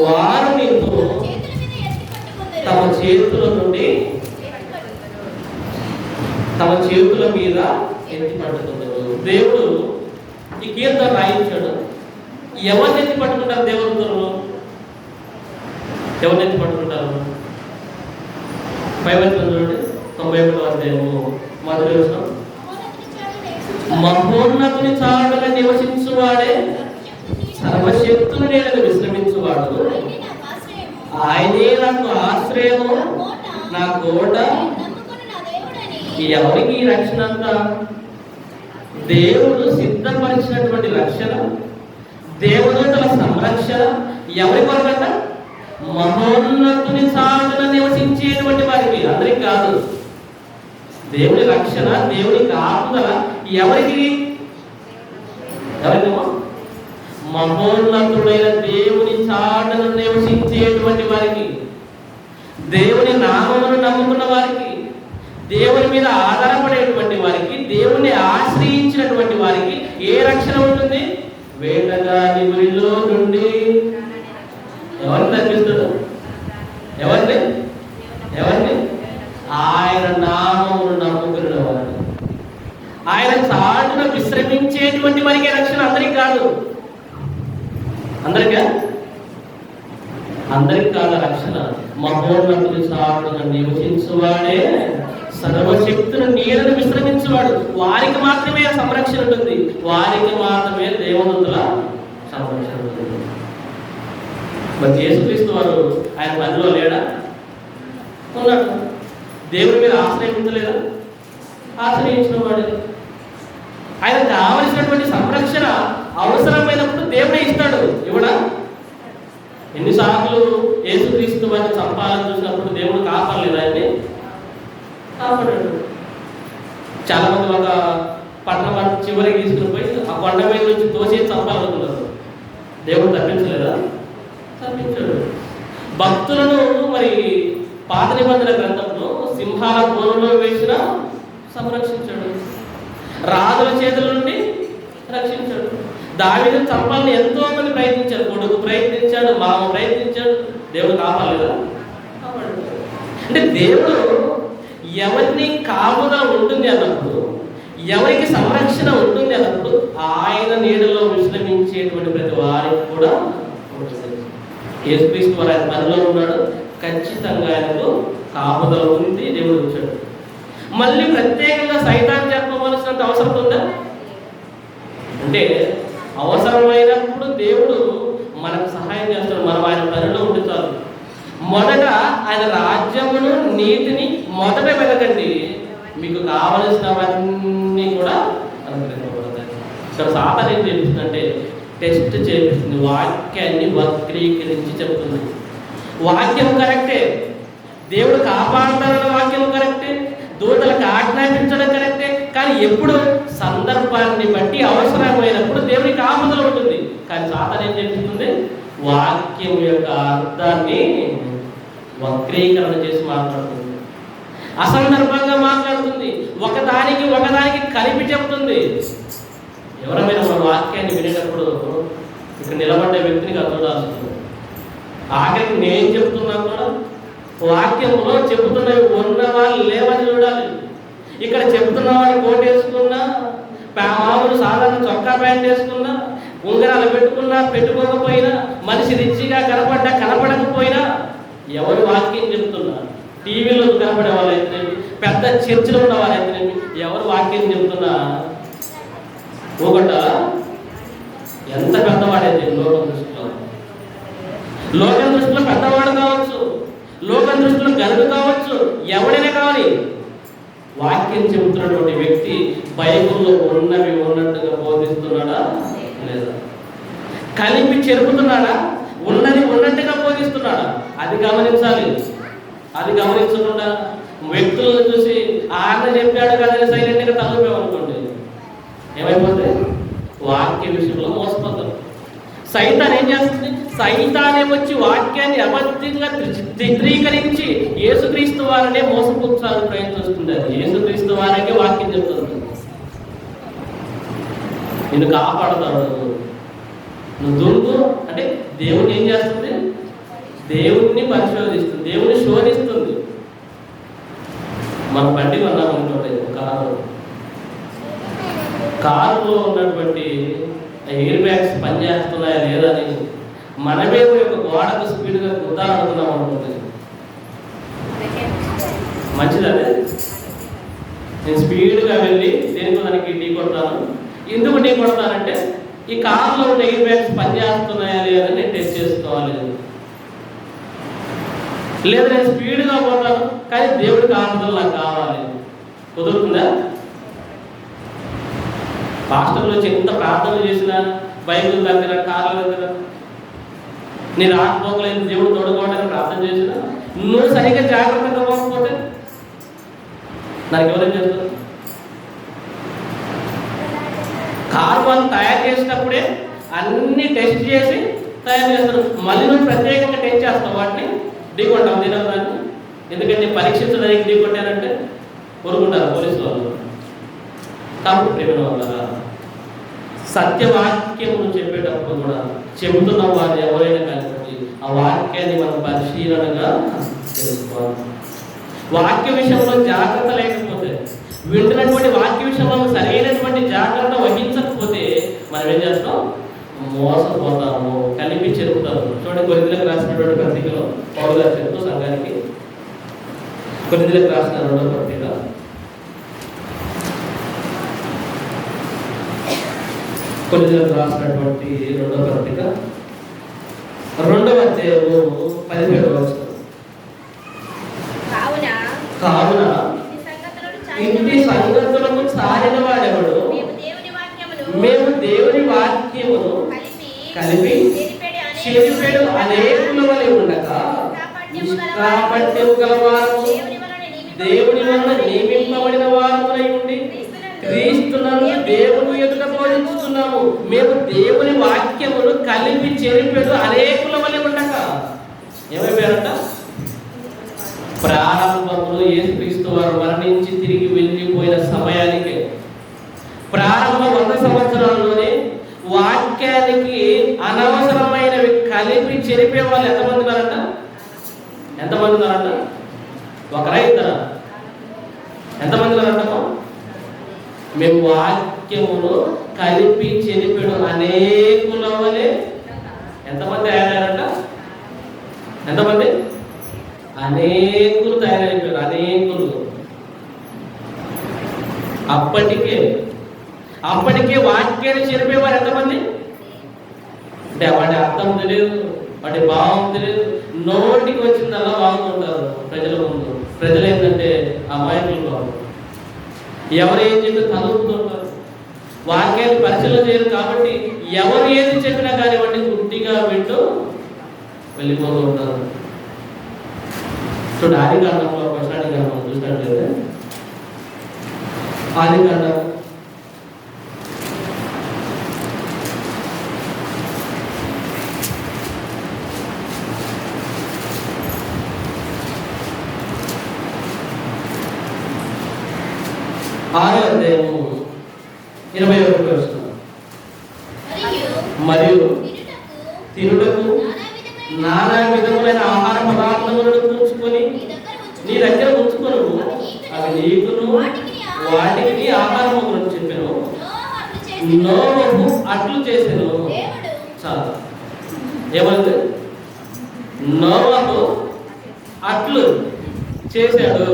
వారు నిన్ను తమ చేతుల నుండి తమ చేతుల మీద ఎత్తి పట్టుకుంటారు. దేవుడు ఈ కీర్తన రాయించాడు. ఎవరిని ఎత్తి పట్టుకుంటారు? దేవుడు ఎవరిని ఎత్తి పట్టుకుంటారు? చూడండి 91వ అధ్యాయము 1వ వచనం. మహోన్నతుని చాటున నివసించువాడే సర్వశక్తుని నేలను విశ్రమించువాడు. ఆయనే నాకు ఆశ్రయము, నా కోట. ఎవరికి ఈ రక్షణ అంతా? దేవుడు సిద్ధపరిచినటువంటి రక్షణ, దేవదూతల సంరక్షణ ఎవరి కొరకంట? మహోన్నతుని చాటున నివసించేటువంటి వారికి, అందరికి కాదు. దేవుడి రక్షణ, దేవుడి కాపుదల ఎవరికి? ఎవరికేమో మహోన్నతుడైన దేవుని చాటున నివసించేటువంటి వారికి, దేవుని నామమును నమ్ముకున్న వారికి, దేవుని మీద ఆధారపడేటువంటి వారికి, దేవుని ఆశ్రయించినటువంటి వారికి ఏ రక్షణ ఉంటుంది? వేటగాని ఊరిలో నుండి ఎవరిని తప్పిస్తాడు? ఎవరిని? ఎవరిని? ఆయన నామమును నమ్ముకున్న వారు, ఆయన చాటున విశ్రమించేటువంటి వారికి రక్షణ. అందరికి కాదు. అందరికా? అందరికి కాదు రక్షణ. మహోన్నతుని చాటున నివసించువాడే సర్వశక్తుని నీడను విశ్రమించువాడు. వారికి మాత్రమే సంరక్షణ ఉంటుంది. వారికి మాత్రమే దేవదూతల సంరక్షణ ఉంటుంది. మరి యేసుక్రీస్తు వారు ఆయన పనిలో లేడా? ఉన్నాడు. దేవుడి మీద ఆశ్రయించలేదా? ఆశ్రయించిన వాడు. ఆయన కావలసినటువంటి సంరక్షణ అవసరమైనప్పుడు దేవుడే ఇస్తాడు. ఇవ్వడా? ఎన్నిసార్లు యేసుక్రీస్తు వారిని చంపాలని చూసినప్పుడు దేవుడు కాపాడలేదు ఆయన్ని? కాపాడాడు. చాలా మంది ఒక పట్టణం చివరికి తీసుకుని పోయి ఆ కొండ మీద నుంచి తోసేసి చంపాలనుకున్నారు. దేవుడు తప్పించలేదా? తప్పించాడు. భక్తులను మరి పాత నిబంధన గ్రంథంలో సింహాల బోనులో వేసిన సంరక్షించాడు. రాజుల చేతుల నుండి రక్షించాడు. దావీదును చంపాలని ఎంతో మంది ప్రయత్నించారు. కొడుకు ప్రయత్నించాడు, మామ ప్రయత్నించాడు. దేవుడు కాపాడలేదా? కాపాడు. అంటే దేవుడు ఎవరిని కాపుదల ఉంటుంది అన్నప్పుడు, ఎవరికి సంరక్షణ ఉంటుంది అన్నప్పుడు ఆయన నీడలో విశ్రమించేటువంటి ప్రతి వారికి కూడా ఉంటుంది. యేసుక్రీస్తు వారు ఆయన పనిలో ఉన్నాడు. ఖచ్చితంగా ఆయనకు కాపుదల ఉంది. దేవుడు వచ్చాడు. మళ్ళీ ప్రత్యేకంగా సైతాన్ని చెప్పవలసినంత అవసరం ఉందా? అంటే అవసరమైనప్పుడు దేవుడు మనకు సహాయం చేస్తాడు. మనం ఆయన పనిలో ఉంటే చాలు. మొదట ఆయన రాజ్యమును నీతిని మొదట వెతకండి, మీకు కావలసినవన్నీ కూడా అనుగ్రహించబడతాయి. ఇక్కడ సాతాను ఏం చేపిస్తుందంటే టెస్ట్ చేపిస్తుంది, వాక్యాన్ని వక్రీకరించి చెప్తుంది. వాక్యం కరెక్టే, దేవుడు కాపాడుతారన్న వాక్యం కరెక్టే, దూతలకు ఆజ్ఞాపించడం కరెక్టే, కానీ ఎప్పుడు సందర్భాన్ని బట్టి అవసరమైనప్పుడు దేవునికి కాపుదల ఉంటుంది. కానీ సాతాను ఏం చేస్తుంది, వాక్యం యొక్క అర్థాన్ని వక్రీకరణ చేసి మాట్లాడుతుంది, అసందర్భంగా మాట్లాడుతుంది, ఒకదానికి కలిపి చెప్తుంది. ఎవరైనా మన వాక్యాన్ని వినేటప్పుడు ఇక్కడ నిలబడ్డ వ్యక్తిని చూడాల్సింది. ఆఖరికి నేను చెప్తున్నా కూడా వాక్యంలో చెబుతున్నవి ఉన్న వాళ్ళు లేవని చూడాలి. ఇక్కడ చెప్తున్న వాళ్ళు కోట్ వేసుకున్నా, మామూలు సాధారణ చొక్కా ప్యాంట్ వేసుకున్నా, ఉంగరాలు పెట్టుకున్నా పెట్టుకోకపోయినా, మనిషి రిచ్చిగా కనపడ్డా కనపడకపోయినా, ఎవరు వాక్యం చెప్తున్నా, టీవీలో కనపడే వాళ్ళైతేనేమి, పెద్ద చర్చిలో ఉన్న వాళ్ళైతేనేమి, ఎవరు వాక్యం చెప్తున్నా ఒకట ఎంత పెద్దవాడైతే లోకం దృష్టిలో పెద్దవాడు కావచ్చు, లోకం దృష్టిలో గనుడు కావచ్చు, ఎవడైనా కావాలి, వాక్యం చెబుతున్నటువంటి వ్యక్తి బైబిల్లో ఉన్నవి ఉన్నట్టుగా బోధిస్తున్నాడా లేదా, కలిపి చెరుపుతున్నాడా, ఉన్నది ఉన్నట్టుగా బోధిస్తున్నాడా, అది గమనించాలి. అది గమనించకుండా వ్యక్తులను చూసి ఆయన చెప్పాడు కదని సైలెంట్గా తగ్గిపోయామనుకోండి, ఏమైపోతే వాక్య విషయంలో మోసపోతారు. సైతాన్ ఏం చేస్తుంది, సైతానే వచ్చి వాక్యాన్ని అబద్ధంగా చిత్రీకరించి యేసుక్రీస్తు వారనే మోసపుచ్చాలని ప్రయత్నిస్తుంది. అది యేసుక్రీస్తు వారికే వాక్యం చెప్తుంది, నిన్ను కాపాడతాడు, నువ్వు దుర్గు అంటే దేవుని ఏం చేస్తుంది, దేవుణ్ణి పరిశోధిస్తుంది, దేవుని శోధిస్తుంది. మన బండి కొన్నాం అనుకోండి, కారులో ఉన్నటువంటి ఎయిర్ బ్యాగ్స్ పనిచేస్తున్నాయా లేదా అని మనమే ఒక గోడకు స్పీడ్గా గుద్దాలనుకున్నాం అనుకుంటుంది, మంచిదదే. నేను స్పీడ్గా వెళ్ళి దేనికో దానికి ఢీ కొడతాను. ఎందుకు ఢీ కొడతానంటే ఈ కార్లో ఉన్న ఎయిర్ బ్యాగ్స్ పనిచేస్తున్నాయా లేదా నేను టెస్ట్ చేసుకోవాలి. లేదా నేను స్పీడ్గా పోతాను కానీ దేవుడి కారణాలు నాకు కావాలి, కుదురుతుందా? పాస్టర్లు వచ్చి ఎంత ప్రార్థనలు చేసినా బైబిల్ దగ్గర కార్ల దగ్గర నేను ఆత్మోకలేదు దేవుడు తోడుకోవడానికి ప్రార్థన చేసినా నువ్వు సరిగ్గా జాగ్రత్తగా పోకపోతే నాకు ఎవరేం చేస్తారు? కారు వాళ్ళు తయారు చేసినప్పుడే అన్ని టెస్ట్ చేసి తయారు చేస్తారు. మళ్ళీ నువ్వు ప్రత్యేకంగా టెస్ట్ చేస్తావు, వాటిని ఢీకొంటావు దినదాన్ని. ఎందుకంటే పరీక్షించడానికి ఢీకొట్టారంటే కోరుకుంటారు పోలీసు వాళ్ళు. కాబట్టి ప్రేమ వల్ల సత్యవాక్యమును చెప్పేటప్పుడు కూడా చెబుతున్న వారు ఎవరైనా కనుకోండి ఆ వాక్యాన్ని మనం పరిశీలనగా తెలుసుకోవాలి. వాక్య విషయంలో జాగ్రత్త లేకపోతే, వింటున్నటువంటి వాక్య విషయంలో సరైనటువంటి జాగ్రత్త వహించకపోతే మనం ఏం చేస్తాం, మోసపోతాము, కలిపి చెరుపుతాము. చూడండి కొరింథీయులకు రాసినటువంటి పత్రికలో పౌలు గారు చెప్తూ సంఘానికి, కొరింథీయులకు రాసిన 2వ పత్రిక 2వ పత్రిక 2వ అధ్యాయము 17వ వచనం. కావున ఇంటి సంగతులకు సారిన వాడెవడు, మేము దేవుని వాక్యమును కలిపి చెరిపెడు అనేకుల వలె ఉండగా ఇష్టాపట్యము గల వారము, దేవుని వలన నియమింపబడిన వారములై ఉండి క్రీస్తునందు దేవుని ఎదుట బోధించుతున్నాము. మేము దేవుని వాక్యమును కలిపి చెరిపెడు అనేకుల వలె ఉండగా ఏమైపోయారంట, ప్రారంభంలో యేసుక్రీస్తు వారు మరణించి తిరిగి వెళ్ళిపోయిన సమయానికి ప్రారంభ 100 సంవత్సరాల్లోనే వాక్యానికి అనవసరమైనవి కలిపి చెరిపే వాళ్ళు ఎంతమంది ఉన్నారంట? ఎంతమంది ఉన్నారంట? ఒకరా ఇద్దరా? ఎంతమంది ఉన్నారంట? మేము వాక్యమును కలిపి చెరిపెడు అనేకుల వలె ఎంతమంది తయారయ్యారంట? ఎంతమంది? అనేకులు తయారైపోయారు, అనేకులు. అప్పటికే వాక్యాన్ని చెరిపేవారు ఎంతమంది అంటే వాటి అర్థం తెలియదు, వాటి భావం తెలియదు, నోటికి వచ్చిందల్లా వాగుతుంటారు ప్రజల ముందు. ప్రజలు ఏంటంటే అమాయకులు కాదు, ఎవరు ఏం చెప్పి తలుపుతుంటారు, వాక్యాన్ని పరిశీలన చేయరు. కాబట్టి ఎవరు ఏది చెప్పినా కానివ్వండి గుడ్డిగా వింటూ వెళ్ళిపోతూ ఉంటారు. చూడండి, ఆదికాండంలో ప్రశ్నాడిగా మనం చూసినట్లయితే ఆదికాండం 6వ అధ్యాయము 21వ వచనం. మరియు తినుటకు నానా విధములైన ఆహార పదార్థములను కూర్చుకొని నీ దగ్గర ఉంచుకొను, అవి నీకును వాటికి ఆహారములను చెప్పాను. నోవహు అట్లు చేసెను. చాలు, ఏమంది? నోవహు అట్లు చేశాడు.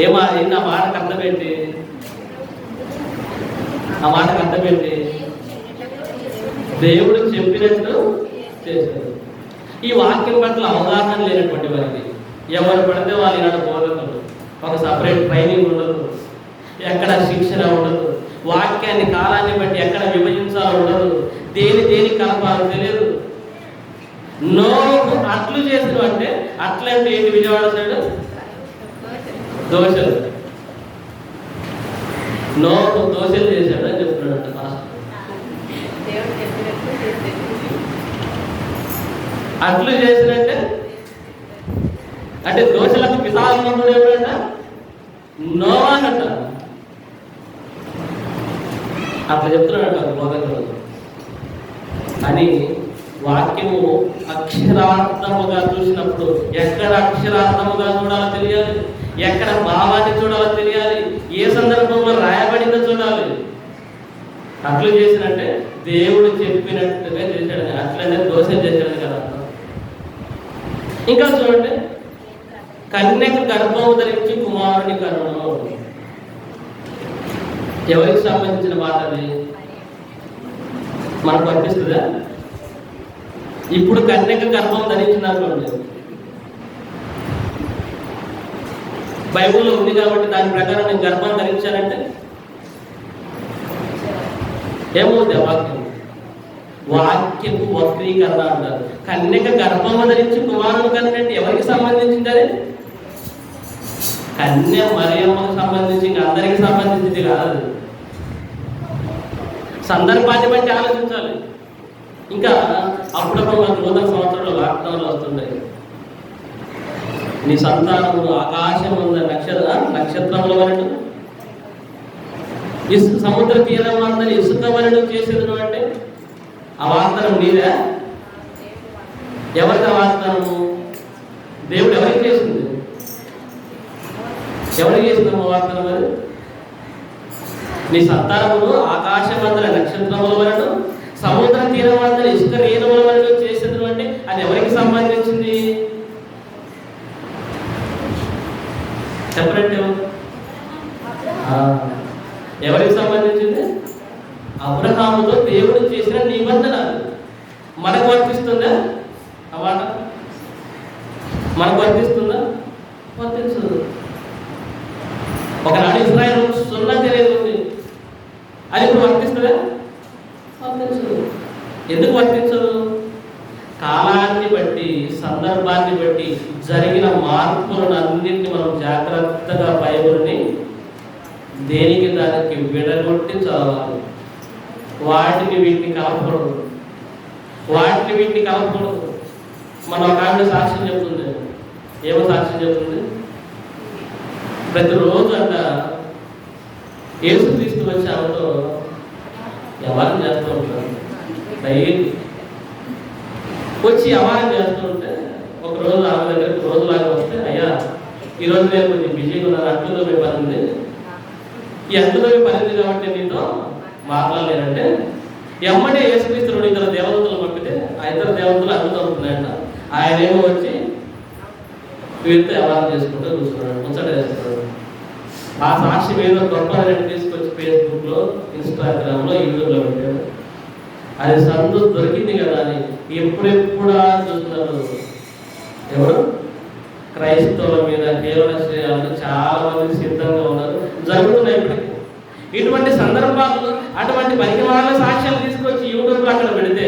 ఏమా మాటకు అర్థం ఏంటి? ఆ మాటకు అర్థం ఏంటి? దేవుడు చెప్పినట్టు చేశాడు. ఈ వాక్యం పట్ల అవగాహన లేనటువంటి వారికి, ఎవరు పడితే వాళ్ళు ఈనాడు బోధకులు, ఒక సపరేట్ ట్రైనింగ్ ఉండదు, ఎక్కడ శిక్షణ ఉండదు, వాక్యాన్ని కాలాన్ని బట్టి ఎక్కడ విభజించాలో ఉండదు, దేని కలపాలో తెలియదు. నోవహు అట్లు చేసిన అంటే అట్లంటే ఏంటి? విజయవాడ సైడ్ దోశలు. నోవహు దోశలు చేశాడు అని చెప్తున్నాడు. అట్లు చేసినట్టే అంటే దోశలకు పితామహుడు ఎవరంట? నోవాహు అంట. అట్లా చెప్తున్నాడు బోధకుడు. అని వాక్యము అక్షరార్థముగా చూసినప్పుడు ఎక్కడ అక్షరార్థముగా చూడాలో తెలియాలి, ఎక్కడ భావాన్ని చూడాలో తెలియాలి, ఏ సందర్భంలో రాయబడిందో చూడాలి. అట్లు చేసినట్టే దేవుడు చెప్పినట్టుగా చేశాడు. అట్లనే దోశ చేశాడు కదా. ఇంకా చూడండి, కన్యక గర్భము ధరించి కుమారుని కనును. ఎవరికి సంబంధించిన మాట అది? మనకు అనిపిస్తుందా? ఇప్పుడు కన్యక గర్భం ధరించినట్లుంది, బైబుల్లో ఉంది కాబట్టి దాని ప్రకారం నేను గర్భం ధరించానంటే ఏమవుతుంది? వాక్యపు వక్రీకరణ అంటారు. కన్యక గర్భము ధరించి కుమారుడు కన్నంటే ఎవరికి సంబంధించింది? అది కన్య మరియమ్మకు సంబంధించి, ఇంకా అందరికి సంబంధించింది కాదు. సందర్భాన్ని బట్టి ఆలోచించాలి. ఇంకా అప్పుడప్పుడు మనకు నూతన సంవత్సరంలో వాగ్దానాలు వస్తుంటాయి. నీ సంతానములు ఆకాశం ఉన్న నక్షత్రముల వలన సముద్ర తీరం అందరి ఇసుక వలన చేసేది అంటే ఆ వాగ్దానం నీదే? ఎవరికి ఆ వాగ్దానము? దేవుడు ఎవరికి చేసింది? ఎవరికి చేసిందమ్మా వాగ్దానం? అది నీ సంతానములు ఆకాశం అందరి నక్షత్రముల వలన సముద్ర తీరం అందరి ఇసుక నీరముల వలన చేసేది అంటే అది ఎవరికి సంబంధించింది? చెప్పండి, ఎవరికి సంబంధించింది? అబ్రహాముతో దేవుడు చేసిన నిబంధన. మనకు వర్తిస్తుందా ఆ మాట? మనకు వర్తిస్తుందా? వర్తించదు. ఒకనాడు ఇజ్రాయెల్ సున్నా తెలియదు ఉంది, అది ఇప్పుడు వర్తిస్తుందా? వర్తించదు. ఎందుకు వర్తించదు? కాలాన్ని బట్టి, సందర్భాన్ని బట్టి జరిగిన మార్పులను అన్నింటినీ మనం జాగ్రత్తగా బైబిల్ని దేనికి దానికి విడగొట్టి చదవాలి. వాటిని వీటిని కలపకూడదు. మన ఒక ఆవిడ సాక్ష్యం చెప్తుంది. ఏమో సాక్ష్యం చెప్తుంది? ప్రతిరోజు అంట యేసుక్రీస్తు వచ్చి ఆమెతో వ్యవహారం చేస్తూ ఉంటారు. డైలీ వచ్చి వ్యవహారం చేస్తూ ఉంటే ఒకరోజు ఆమె దగ్గరికి రోజులాగా వస్తే, అయ్యా ఈరోజు నేను కొంచెం బిజీగా ఉన్నాను, అట్టులో మీ పని ఉంది, ఈ అట్టులో మీ పని ఉంది కాబట్టి నీతో మాట్లాడలేనంటే ఎమ్మడే యేసుక్రీస్తు ఇద్దరు దేవతలు పంపితే ఆ ఇద్దరు దేవతలు అద్భుతం అవుతున్నాయంట. ఆయనేమో వచ్చి వీరితో వ్యవహారం చేసుకుంటూ చూస్తున్నాడు, ముచ్చట చేస్తున్నాడు. ఆ సాక్షి ఏదో గొప్ప తీసుకొచ్చి ఫేస్బుక్లో, ఇన్స్టాగ్రామ్లో, యూట్యూబ్లో పెట్టాడు. అది సందు దొరికింది కదా అని ఎప్పుడెప్పుడా చూస్తున్నారు ఎవరు? క్రైస్తవుల మీద హేళన చేయాలని చాలా మంది సిద్ధంగా ఉన్నారు, జరుగుతున్నాయి ఇప్పటికి. ఇటువంటి సందర్భాల్లో అటువంటి పనికిమాల సాక్ష్యాలు తీసుకొచ్చి యూట్యూబ్లో అక్కడ పెడితే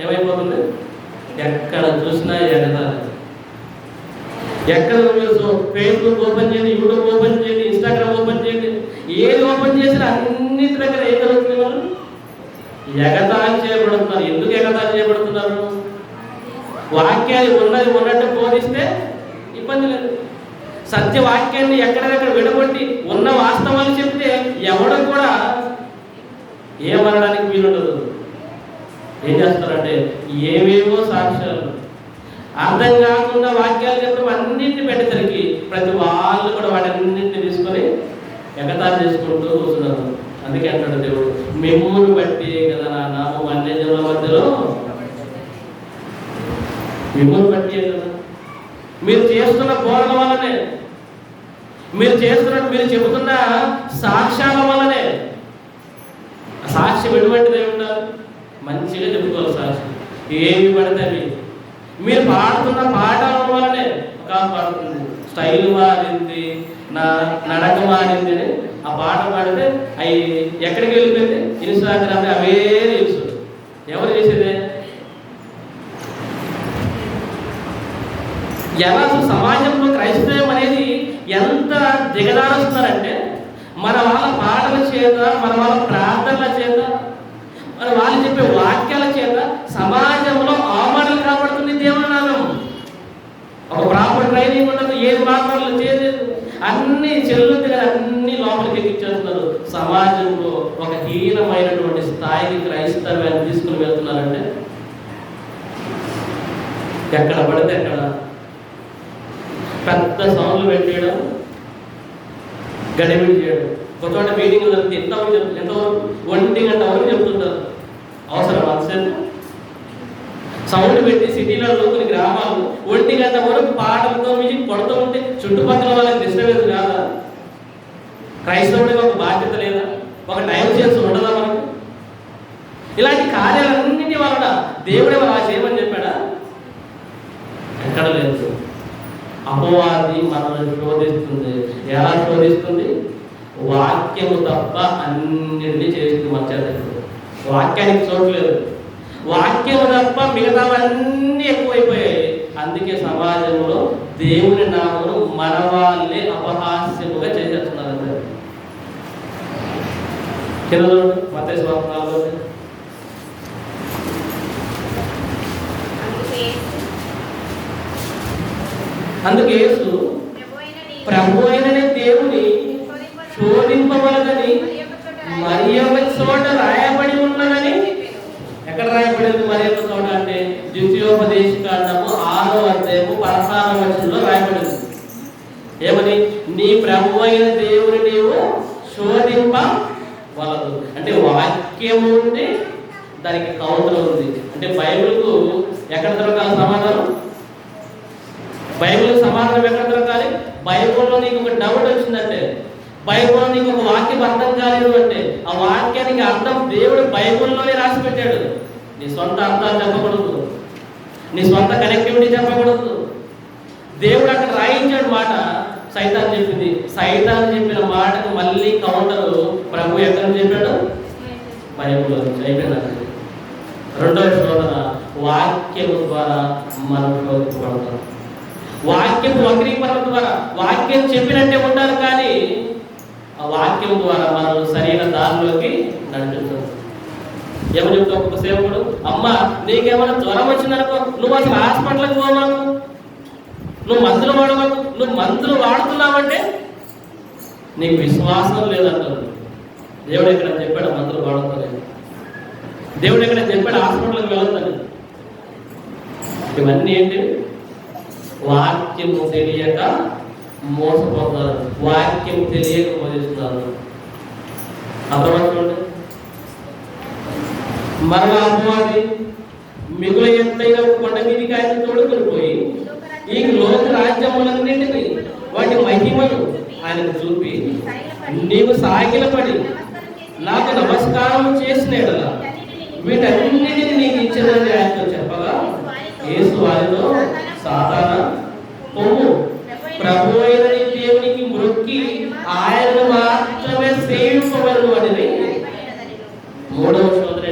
ఏమైపోతుంది? ఎక్కడ చూసినా ఎగతాళి. ఎక్కడ మీరు ఫేస్బుక్ ఓపెన్ చేయండి, యూట్యూబ్ ఓపెన్ చేయండి, ఇన్స్టాగ్రామ్ ఓపెన్ చేయండి, ఏది ఓపెన్ చేసినా అన్నిటి దగ్గర ఏం జరుగుతుంది? వాళ్ళు ఎగతాళి చేయబడుతున్నారు. ఎందుకు ఎగతాళి చేయబడుతున్నారు? వాక్యాన్ని ఉన్నది ఉన్నట్టు బోధిస్తే ఇబ్బంది లేదు. సత్యవాక్యాన్ని ఎక్కడెక్కడ విడగొట్టి ఉన్న వాస్తవాలు చెప్తే ఎవడు కూడా ఏమనడానికి వీలుండదు. ఏం చేస్తారంటే ఏవేవో సాక్ష్యాలు, అర్థం కాకుండా వాక్యాలు చెప్పడం అన్నింటినీ పెట్టేసరికి ప్రతి వాళ్ళు కూడా వాటన్నింటినీ తీసుకొని ఎగతాళి చేసుకుంటూ కూర్చున్నారు. అందుకే అంటాడు దేవుడు, మిమ్మును బట్టి కదా నా నామం అన్ని జనుల మధ్యలో, మిమ్మును బట్టి కదా మీరు చేస్తున్న బోధన వల్లనే, మీరు చెబుతున్న సాక్ష్యాల వల్లనే. సాక్ష్యం ఎటువంటిది అయి ఉండాలి? మంచిగా చెప్పుకోవాలి సాక్ష్యం. ఏమి పడితే మీరు పాడుతున్న పాటల వల్లనే, ఒక పాడుతుంది స్టైల్ మారింది, నడక మారింది అని ఆ పాట పాడితే అవి ఎక్కడికి వెళ్ళిపోయింది? ఇన్స్టాగ్రామ్ అవే రీల్స్. ఎవరు చేసేదే? ఎలా అసలు సమాజంలో క్రైస్తవం అనేది ఎంత దిగదారుస్తున్నారంటే, మన వాళ్ళ పాటల చేత, మన వాళ్ళ ప్రార్థనల చేత, మన వాళ్ళు చెప్పే వాక్యాల చేత సమాజంలో అవమానాలు కాబడుతుంది. దేవనామం ఒక ప్రాపర్ ట్రైనింగ్ ఉండదు, ఏది మాత్రం చేయలేదు, అన్ని చెల్లుంది కదా, అన్ని లోపలికి ఎక్కించేస్తున్నారు. సమాజంలో ఒక హీనమైనటువంటి స్థాయికి క్రైస్తవాన్ని తీసుకుని వెళ్తున్నారంటే ఎక్కడ పడితే అక్కడ పెద్ద సౌండ్లు పెట్టేయడం, గడిబిడి చేయడం. ఒక చోట మీటింగ్లు జరిగితే ఎంతవరకు 1 గంట వరకు చెప్తుంటారు. అవసరం అసలు సౌండ్ పెట్టి సిటీలలో కొన్ని గ్రామాలు 1 గంట వరకు పాటలతో మ్యూజిక్ కొడుతూ ఉంటే చుట్టుపక్కల వాళ్ళకి డిస్టర్బెన్స్ కాదా? క్రైస్తవుడికి ఒక బాధ్యత లేదా? ఒక టైం సెన్స్ ఉండదా మనకు? ఇలాంటి కార్యాలన్నింటి వలన దేవుడే అలా చేయమని చెప్పాడా? ఎక్కడ లేదు. అపవాది మనల్ని శోధిస్తుంది. ఎలా శోధిస్తుంది? వాక్యము తప్ప అన్నింటినీ చేస్తుంది మన చేత. వాక్యానికి చోట్లేదు. వాక్యము తప్ప మిగతావన్నీ ఎక్కువైపోయాయి. అందుకే సమాజంలో దేవుని నామమును మన వాళ్ళే అపహాస్యముగా చేసేస్తున్నారు. కింద మత్తయి సువార్త 4. అందుకే యేసు ప్రభు అయిన దేవుని శోధింపవలదని మరి ఒక చోట రాయబడి ఉన్నదని. ఎక్కడ రాయబడింది మరి ఒక చోట అంటే ద్వితీయోపదేశకాండము 6వ అధ్యాయము 16వ వచనంలో రాయబడింది. ఏమని? నీ ప్రభు అయిన దేవుని నీవు శోధింపవలదు. అంటే వాక్యము ఉంది, దానికి కౌంటర్ ఉంది. అంటే బైబిల్కు ఎక్కడ దొరకాలి సమాధానం? బైబిల్ సమాధానం ఎక్కడ దొరకాలి? బైబిల్లో నీకు ఒక డౌట్ వచ్చిందంటే, బైబిల్లో నీకు ఒక వాక్యం అర్థం కాలేదు అంటే, ఆ వాక్యానికి అర్థం దేవుడు బైబిల్లోనే రాసి పెట్టాడు. నీ సొంత అర్థాలు చెప్పకూడదు, నీ సొంత కనెక్టివిటీ చెప్పకూడదు. దేవుడు అక్కడ రాయించాడు మాట. సైతాన్ చెప్పింది. సైతాన్ చెప్పిన మాటకు మళ్ళీ కౌంటరు ప్రభు ఎక్కడ చెప్పాడు? బైబిల్లో అయిపోయింది. రెండవ శోధన వాక్యము ద్వారా మనం శోధించబడతాం. వాక్యం వక్రీకరణ ద్వారా వాక్యం చెప్పినట్టే ఉండాలి, కానీ ఆ వాక్యం ద్వారా మనం సరైన దారిలోకి నడిపిస్తాం. ఏమని చెప్తావు? ఒక సేవకుడు, అమ్మ నీకేమైనా జ్వరం వచ్చిందనుకో, నువ్వు అసలు హాస్పిటల్కి పోమాకు, నువ్వు మందులు వాడమాకు. నువ్వు మందులు వాడుతున్నావంటే నీకు విశ్వాసం లేదంటారు. దేవుడు ఎక్కడ చెప్పాడు మందులు వాడుకోలేదు? దేవుడు ఎక్కడ చెప్పాడు హాస్పిటల్కి వెళ్ళొద్దని? ఇవన్నీ ఏంటి? వాక్యము తెలియక మోసపోతున్నారు, వాక్యం తెలియక మోసిస్తున్నారు. అర్థమవుతుంది. మరలా అపవాది మిగుల ఎత్తైన కొండ మీదికి ఆయన తోడుకొని పోయి ఈ లోక రాజ్యములన్నింటినీ వాటి మహిమను ఆయనకు చూపి, నీవు సాగిలపడి నాకు నమస్కారం చేసిన ఎడల వీటన్నిటిని నీకు ఇచ్చేదని ఆయనతో చెప్పగా, యేసు వారితో, సాతానా పొమ్ము, ప్రభు అయిన దేవునికి మొక్కి ఆయనను మాత్రమే సేవింపవలను అనేది మూడవ శోధన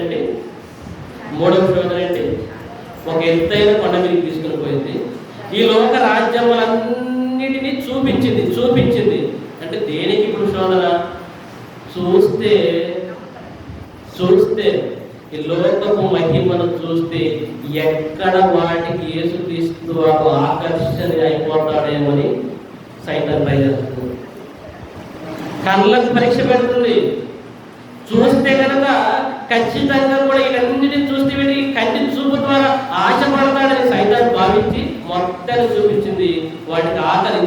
అంటే. ఒక ఎత్తైన కొండ మీద తీసుకుని పోయింది. ఈ లోక రాజ్యములన్నిటినీ చూపించింది. అంటే దేనికి ఇప్పుడు శోధన? చూస్తే ఈ లోకపు మహిమను చూస్తే ఎక్కడ వాటికి యేసుక్రీస్తు వారు ఆకర్షణ అయిపోతాడేమని సైతం ట్రై చేస్తుంది. కళ్ళకు పరీక్ష పెడుతుంది. చూస్తే కనుక ఖచ్చితంగా కూడా వీటన్నిటిని చూస్తే వీటి కంటి చూపు ద్వారా ఆశపడతాడని సైతాన్ని భావించి మొత్తాన్ని చూపించింది. వాటికి ఆకలి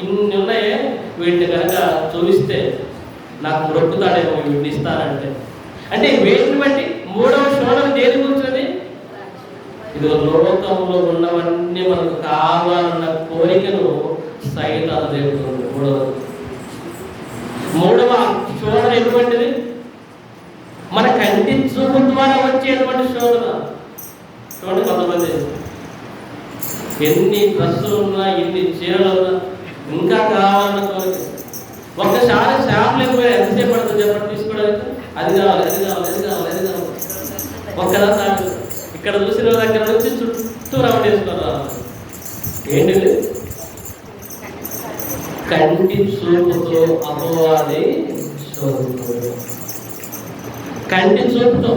ఇన్ని ఉన్నాయే, వీటిని కనుక చూపిస్తే నాకు మొక్కుతాడేమో, వీటిని ఇస్తానంటే. అంటే వేటిని బట్టి మూడవ శోధన దేని గురించి? ఇది లోకంలో ఉన్నవన్నీ మనకు కావాలన్న కోరికను సైతాను రేపుతుంది. మూడవ శోధన ఎటువంటిది? మన కంటి చూపు ద్వారా వచ్చేటువంటి శోధన. చూడండి, కొంతమంది ఎన్ని డ్రెస్సులు ఉన్నా, ఎన్ని చీరలు ఉన్నా ఇంకా కావాలన్న కోరిక. ఒక్కసారి షాప్లోకి పోయి ఎంతసేపు పడుతుంది చెప్పండి తీసుకోవడానికి? అది కావాలి. ఒక్కదాసారి ఇక్కడ చూసిన దగ్గర నుంచి చుట్టూ రౌండ్ వేసుకోవాలి. ఏంటి? కంటి చూపుతో అపవాది శోధించాడు. కంటి చూపుతో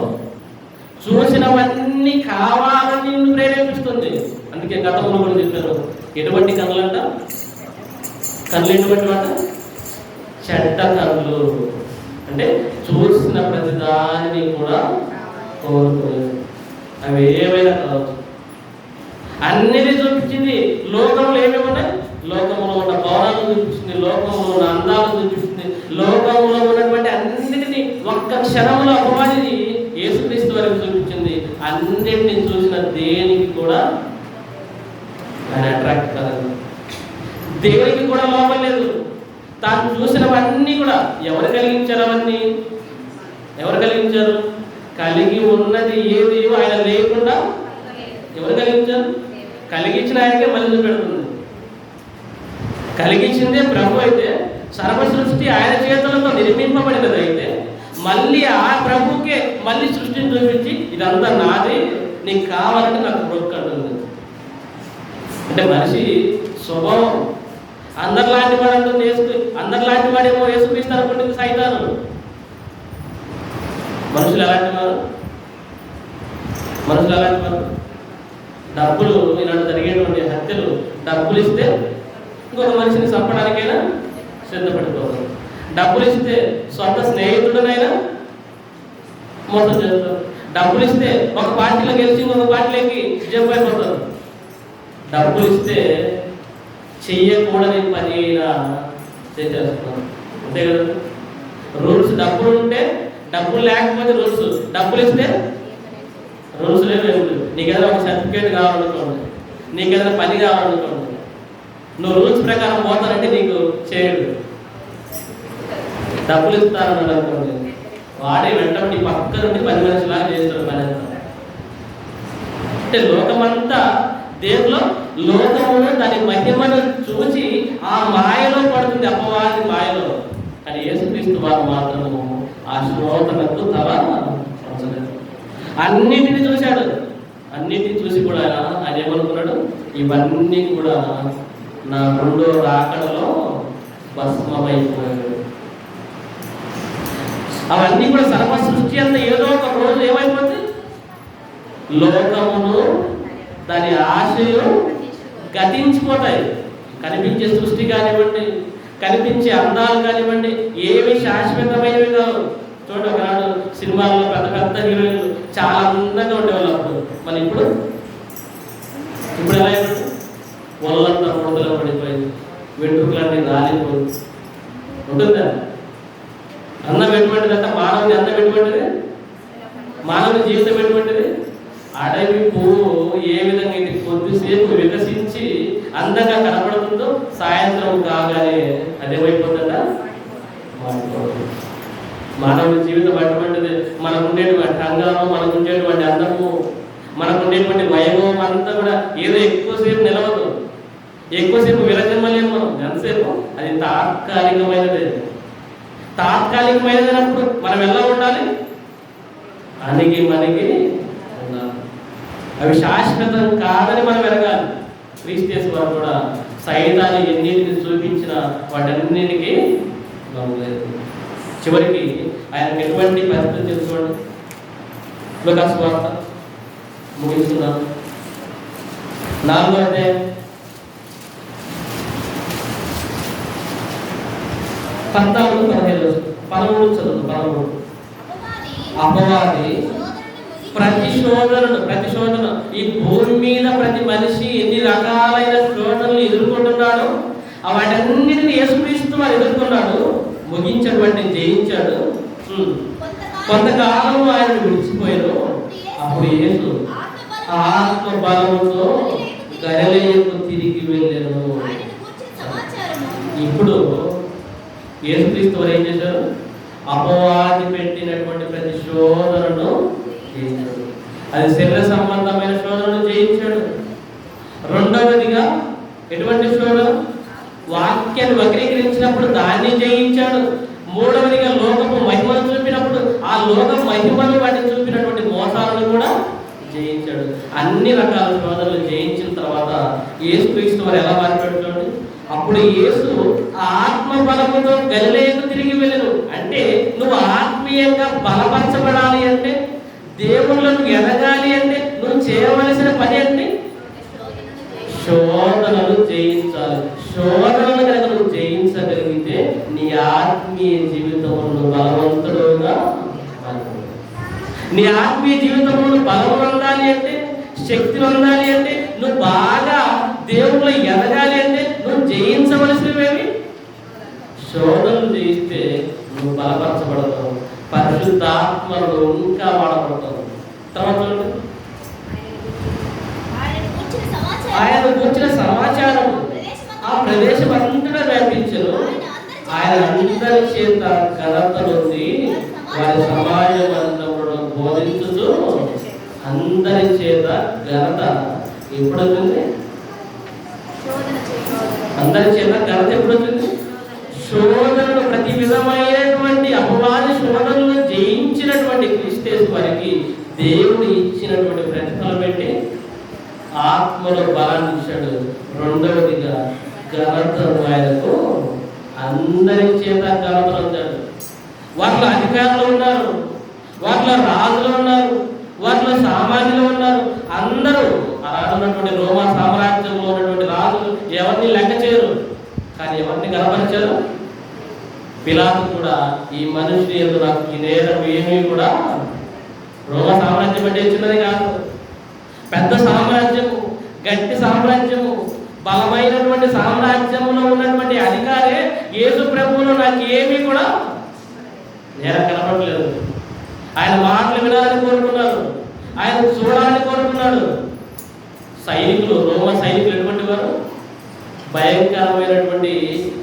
చూసినవన్నీ కావాలని నిన్ను ప్రేరేపిస్తుంది. అందుకే గతంలో కూడా చెప్పారు, ఎటువంటి కళ్ళంట? కళ్ళు ఎటువంటి వాట? చెడ్డ కళ్ళు. అంటే చూసిన ప్రతి దానిని కూడా కోరుకోలేదు. అవి ఏమైనా కావచ్చు. అన్నిటి చూపించింది. లోకంలో ఏమేమి ఉన్నాయి? లోకంలో ఉన్న భవనాలు చూపిస్తుంది, లోకంలో ఉన్న అందాలు చూపిస్తుంది, లోకంలో ఉన్నటువంటి అన్నిటినీ ఒక్క క్షణంలో అపవాది యేసుక్రీస్తు వరకు చూపించింది. అన్నిటిని చూసిన దేనికి కూడా ఆయన అట్రాక్ట్ కాదు. దేవునికి కూడా లోపం లేదు. తాను చూసినవన్నీ కూడా ఎవరు కలిగించారు? అవన్నీ ఎవరు కలిగించారు? కలిగి ఉన్నది ఏది ఆయన లేకుండా ఎవరు కలిగించారు? కలిగించిన ఆయనకే మళ్ళీ చూపెడుతుంది. కలిగించిందే ప్రభు అయితే, సర్వ సృష్టి ఆయన చేతులతో నిర్మింపబడినది అయితే, మళ్ళీ ఆ ప్రభుకే మళ్ళీ సృష్టిని చూపించి ఇదంతా నాది, నీకు కావాలంటే నాకు మొక్కంటుంది. అంటే మనిషి స్వభావం. అందరిలాంటి వాడు అందరిలాంటి వాడేమో యేసుక్రీస్తు అనుకుంటుంది సైతాను. మనుషులు ఎలాంటి వారు? డబ్బులు ఇలాంటి జరిగేటువంటి హత్యలు, డబ్బులు ఇస్తే ఇంకొక మనిషిని చంపడానికైనా సిద్ధపడిపోతారు. డబ్బులు ఇస్తే సొంత స్నేహితుడనైనా మోసం చేస్తారు. డబ్బులు ఇస్తే ఒక పార్టీలో గెలిచి ఇంకొక పార్టీలోకి జంప్ అయిపోతారు. డబ్బులు ఇస్తే చెయ్యకూడని పని అయినా చేసేస్తున్నారు. అంతే కదా రూల్స్. డబ్బులు ఉంటే, డబ్బులు లేకపోతే రూల్స్. డబ్బులు ఇస్తే రూల్స్ లేవు. నీకు ఏదైనా ఒక సర్టిఫికేట్ కావాలనుకోండి, నీకు ఏదైనా పని కావాలనుకోండి, నువ్వు రూల్స్ ప్రకారం పోతానంటే నీకు చేయడు. డబ్బులు ఇస్తానన్నాడు అనుకోండి, వాడే వెంటనే నీ పక్క నుండి 10 మనిషిలాగా చేస్తాడు పని. అంటే లోకమంతా దేవులో లోకమును దాని మహిమను చూసి ఆ మాయలో పడుతుంది, అపవాది మాయలో. కానీ యేసుక్రీస్తు వారు మాత్రము ఆ శ్రోతలకు తల ఉంచలేదు. అన్నింటినీ చూశాడు. అన్నింటినీ చూసి కూడా ఆయన ఏమనుకున్నాడు? ఇవన్నీ కూడా నా రెండో రాకడలో భస్మమైపోయాడు. అవన్నీ కూడా సర్వ సృష్టి అంతా ఏదో ఒక రోజు ఏమైపోతుంది? లోకమును దాని ఆశలు గతించిపోతాయి. కనిపించే సృష్టి కానివ్వండి, కనిపించే అందాలు కానివ్వండి, ఏవి శాశ్వతమైనవి కావు. చూడండి, ఒకనాడు సినిమాల్లో పెద్ద పెద్ద హీరోయిన్లు చాలా అందంగా ఉండేవాళ్ళు అప్పుడు. మరి ఇప్పుడు ఎలా అయిపోయింది? ఒళ్ళంతా ముడతలో పడిపోయింది, వెంట్రుకలన్నీ రాలిపోయింది. ఉంటుందా? అందం ఎటువంటిది అంటే మానవుని అందం ఎటువంటిది? మానవుని జీవితం ఎటువంటిది? అడవి పువ్వు ఏ విధంగా ఇది కొద్దిసేపు వికసించి అందంగా కనపడుతుందో సాయంత్రం కాగానే అదేమైపోతుందా? మానవుని జీవితం అటువంటిది. మనకు ఉండేటువంటి అంగము, మనకు ఉండేటువంటి అందము, మనకు ఉండేటువంటి వైభవం అంతా కూడా ఏదో ఎక్కువసేపు నిలవదు. ఎక్కువసేపు విరజమ్మలేము మనం. ఎంతసేపు అది తాత్కాలికమైనది. తాత్కాలికమైనదినప్పుడు మనం ఎలా ఉండాలి? అణిగి మణిగి ఉండాలి. అవి శాశ్వతం కాదని మనం ఎరగాలి. క్రీస్తు వారు కూడా సైతాన్ని ఎన్నింటిని చూపించిన వాటన్నిటికీ నమ్మలేదు. చివరికి ఆయనకు ఎటువంటి పరిస్థితి తెలుసుకోండి. లూకా సువార్త ముగిస్తున్నాను. 4వ అధ్యాయం 14-17 చదువు. 13 అపవాది ప్రతి శోధన ఈ భూమి మీద ప్రతి మనిషి ఎన్ని రకాలైన శోధనలు ఎదుర్కొంటున్నాడు, వాటన్నిటిని యేసుక్రీస్తు వారు ఎదుర్కొన్నాడు, ముగించాడు, వాటిని జయించాడు. కొంతకాలం ఆయన విడిచిపోయారు. అప్పుడు యేసు ఆత్మ బలముతో గలిలయకు తిరిగి వెళ్ళారు. ఇప్పుడు యేసుక్రీస్తు వారు ఏం చేశారు? అపవాది పెట్టినటువంటి ప్రతి శోధనను జయించాడు. అది శరీర సంబంధమైన శోధనను జయించాడు. రెండవదిగా ఎటువంటి శోధన? వాక్యాన్ని వక్రీకరించినప్పుడు దాన్ని జయించాడు. మూడవదిగా లోకపు మహిమను చూపినప్పుడు ఆ లోక మహిమను వాటిని చూపినటువంటి మోసాలను కూడా జయించాడు. అన్ని రకాల శోధనలు జయించిన తర్వాత యేసుక్రీస్తు వారు ఎలా మాట్లాడుతాడు? అప్పుడు యేసు ఆత్మ బలముతో గలిలయకు తిరిగి వెళ్ళను. అంటే నువ్వు ఆత్మీయంగా బలపరచబడాలి అంటే, దేవుళ్ళను ఎదగాలి అంటే నువ్వు చేయవలసిన పని అంటే శోధనలు జయించాలి. శోధనలు కనుక నువ్వు జయించగలిగితే నీ ఆత్మీయ జీవితంలో బలవంతుడుగా, నీ ఆత్మీయ జీవితంలో బలం పొందాలి అంటే, శక్తి పొందాలి అంటే, నువ్వు బాగా దేవుళ్ళు ఎదగాలి అంటే నువ్వు జయించవలసినవేమి శోధనలు జయిస్తే నువ్వు బలపరచబడతావు, పరిశుద్ధాత్మలో ఇంకా వాడబడతావు. తర్వాత ఆయన కూర్చిన సమాచారం ఆ ప్రదేశం అంతటా వ్యాపించను. ఆయన అందరి చేత ఘనత నుండి వారి సమాజ మందిరంలో బోధించుతూ అందరి చేత ఘనత ఎప్పుడు వచ్చింది? అందరి చేత ఘనత ఎప్పుడు వచ్చింది? శోధనలు, ప్రతి విధమైనటువంటి అపవాది శోధనలు జయించినటువంటి క్రీస్తు వారికి దేవుడు ఇచ్చినటువంటి ప్రతిఫలం పెట్టి ఆత్మలో బలాన్ని ఇచ్చాడు. రెండవదిగా ఘనత ఆయనకు అందరి చేత ఘనత పొందాడు. వాటిలో అధికారులు ఉన్నారు, వాటిలో రాజులు ఉన్నారు, వాటిలో సామాన్యులు ఉన్నారు. అందరూ ఉన్నటువంటి రోమా సామ్రాజ్యంలో ఉన్నటువంటి రాజులు ఎవరిని లెక్క చేయరు. కానీ ఎవరిని కనపరిచారు? పిలాతు కూడా ఈ మనిషి ఎందుకు నాకు ఈ నేరం ఏమీ కూడా. రోమా సామ్రాజ్యం అంటే చిన్నది కాదు, పెద్ద సామ్రాజ్యము, గట్టి సామ్రాజ్యము, బలమైనటువంటి సామ్రాజ్యంలో ఉన్నటువంటి అధికారే యేసు ప్రభువులో నాకు ఏమీ కూడా నేరం కనపడలేదు. ఆయన మాటలు వినాలని కోరుకున్నారు, ఆయన చూడాలని కోరుకున్నాడు. సైనికులు, రోమా సైనికులు ఎటువంటి వారు? భయంకరమైనటువంటి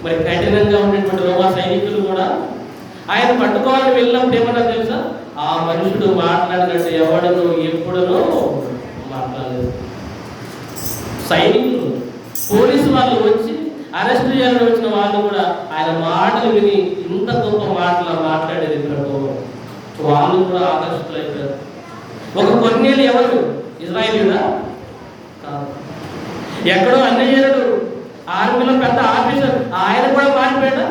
మరి కఠినంగా ఉన్నటువంటి రోమా సైనికులు కూడా ఆయన పట్టుకోవాలని వెళ్ళినప్పుడు ఏమన్నా తెలుసా? ఆ మనుషుడు మాట్లాడినట్టు ఎవడను ఎప్పుడనో మాట్లాడలేదు. సైనికులు, పోలీసు వాళ్ళు వచ్చి అరెస్ట్ చేయాలని వచ్చిన వాళ్ళు కూడా ఆయన మాటలు విని ఇంత గొప్ప మాటలు మాట్లాడేది ప్రభు, వాళ్ళు కూడా ఆకర్షితులైపోయారు. ఒక కొన్నేళ్ళు ఎవరు? ఇజ్రాయేలీయుడా? కాదు. ఎక్కడో అన్యజనుడు, ఆర్మీలో పెద్ద ఆఫీసర్, ఆయన కూడా మారిపోయాడా?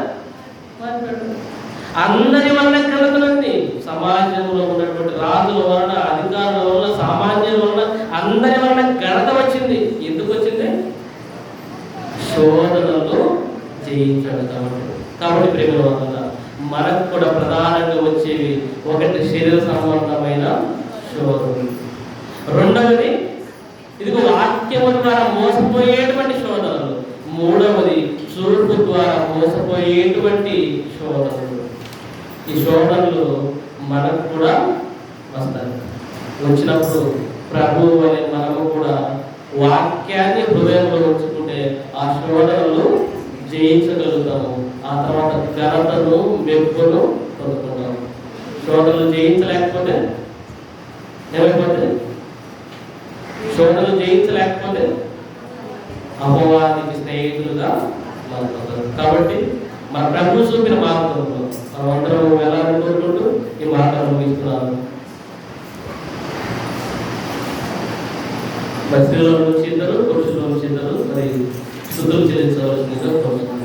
అందరి వలన కలుగుతుంది. సమాజంలో ఉన్నటువంటి రాజుల వలన, అధికారుల వలన, సామాన్యుల వలన, అందరి వలన ఘనత వచ్చింది. ఎందుకు వచ్చింది? శోధనలు జయించాడు కాబట్టి ప్రేమ వల్ల మనకు కూడా ప్రధానంగా వచ్చేవి ఒకటి శరీర సంబంధమైన శోధనలు, రెండవది ఇదిగో వాక్యము ద్వారా మోసపోయేటువంటి శోధనలు, మూడవది చూపు ద్వారా మోసపోయేటువంటి శోధనలు. ఈ శోధనలు మనకు కూడా వస్తాయి. వచ్చినప్పుడు ప్రభువు అనే మనము కూడా వాక్యాన్ని హృదయంలో ఉంచుకుంటే ఆ శోధనలు జయించగలుగుతాము. ఆ తర్వాత ఘనతను, మెప్పును పొందుకుంటాము. శోధనలు జయించలేకపోతే ఏమైపోతే? శోధనలు జయించలేకపోతే అపవాదికి స్నేహితులుగా మారిపోతారు. కాబట్టి మన ప్రభు చూపిన మార్గంలో మనం అందరం వెళ్ళాలని కోరుకుంటూ ఈ మాటలు ముగిస్తున్నాను. మరి స్త్రీలో నుంచి ఇద్దరు, పురుషుల నుంచి ఇద్దరు మరి శుద్ధులు చెల్లించవలసిందిగా కోరుతున్నాను.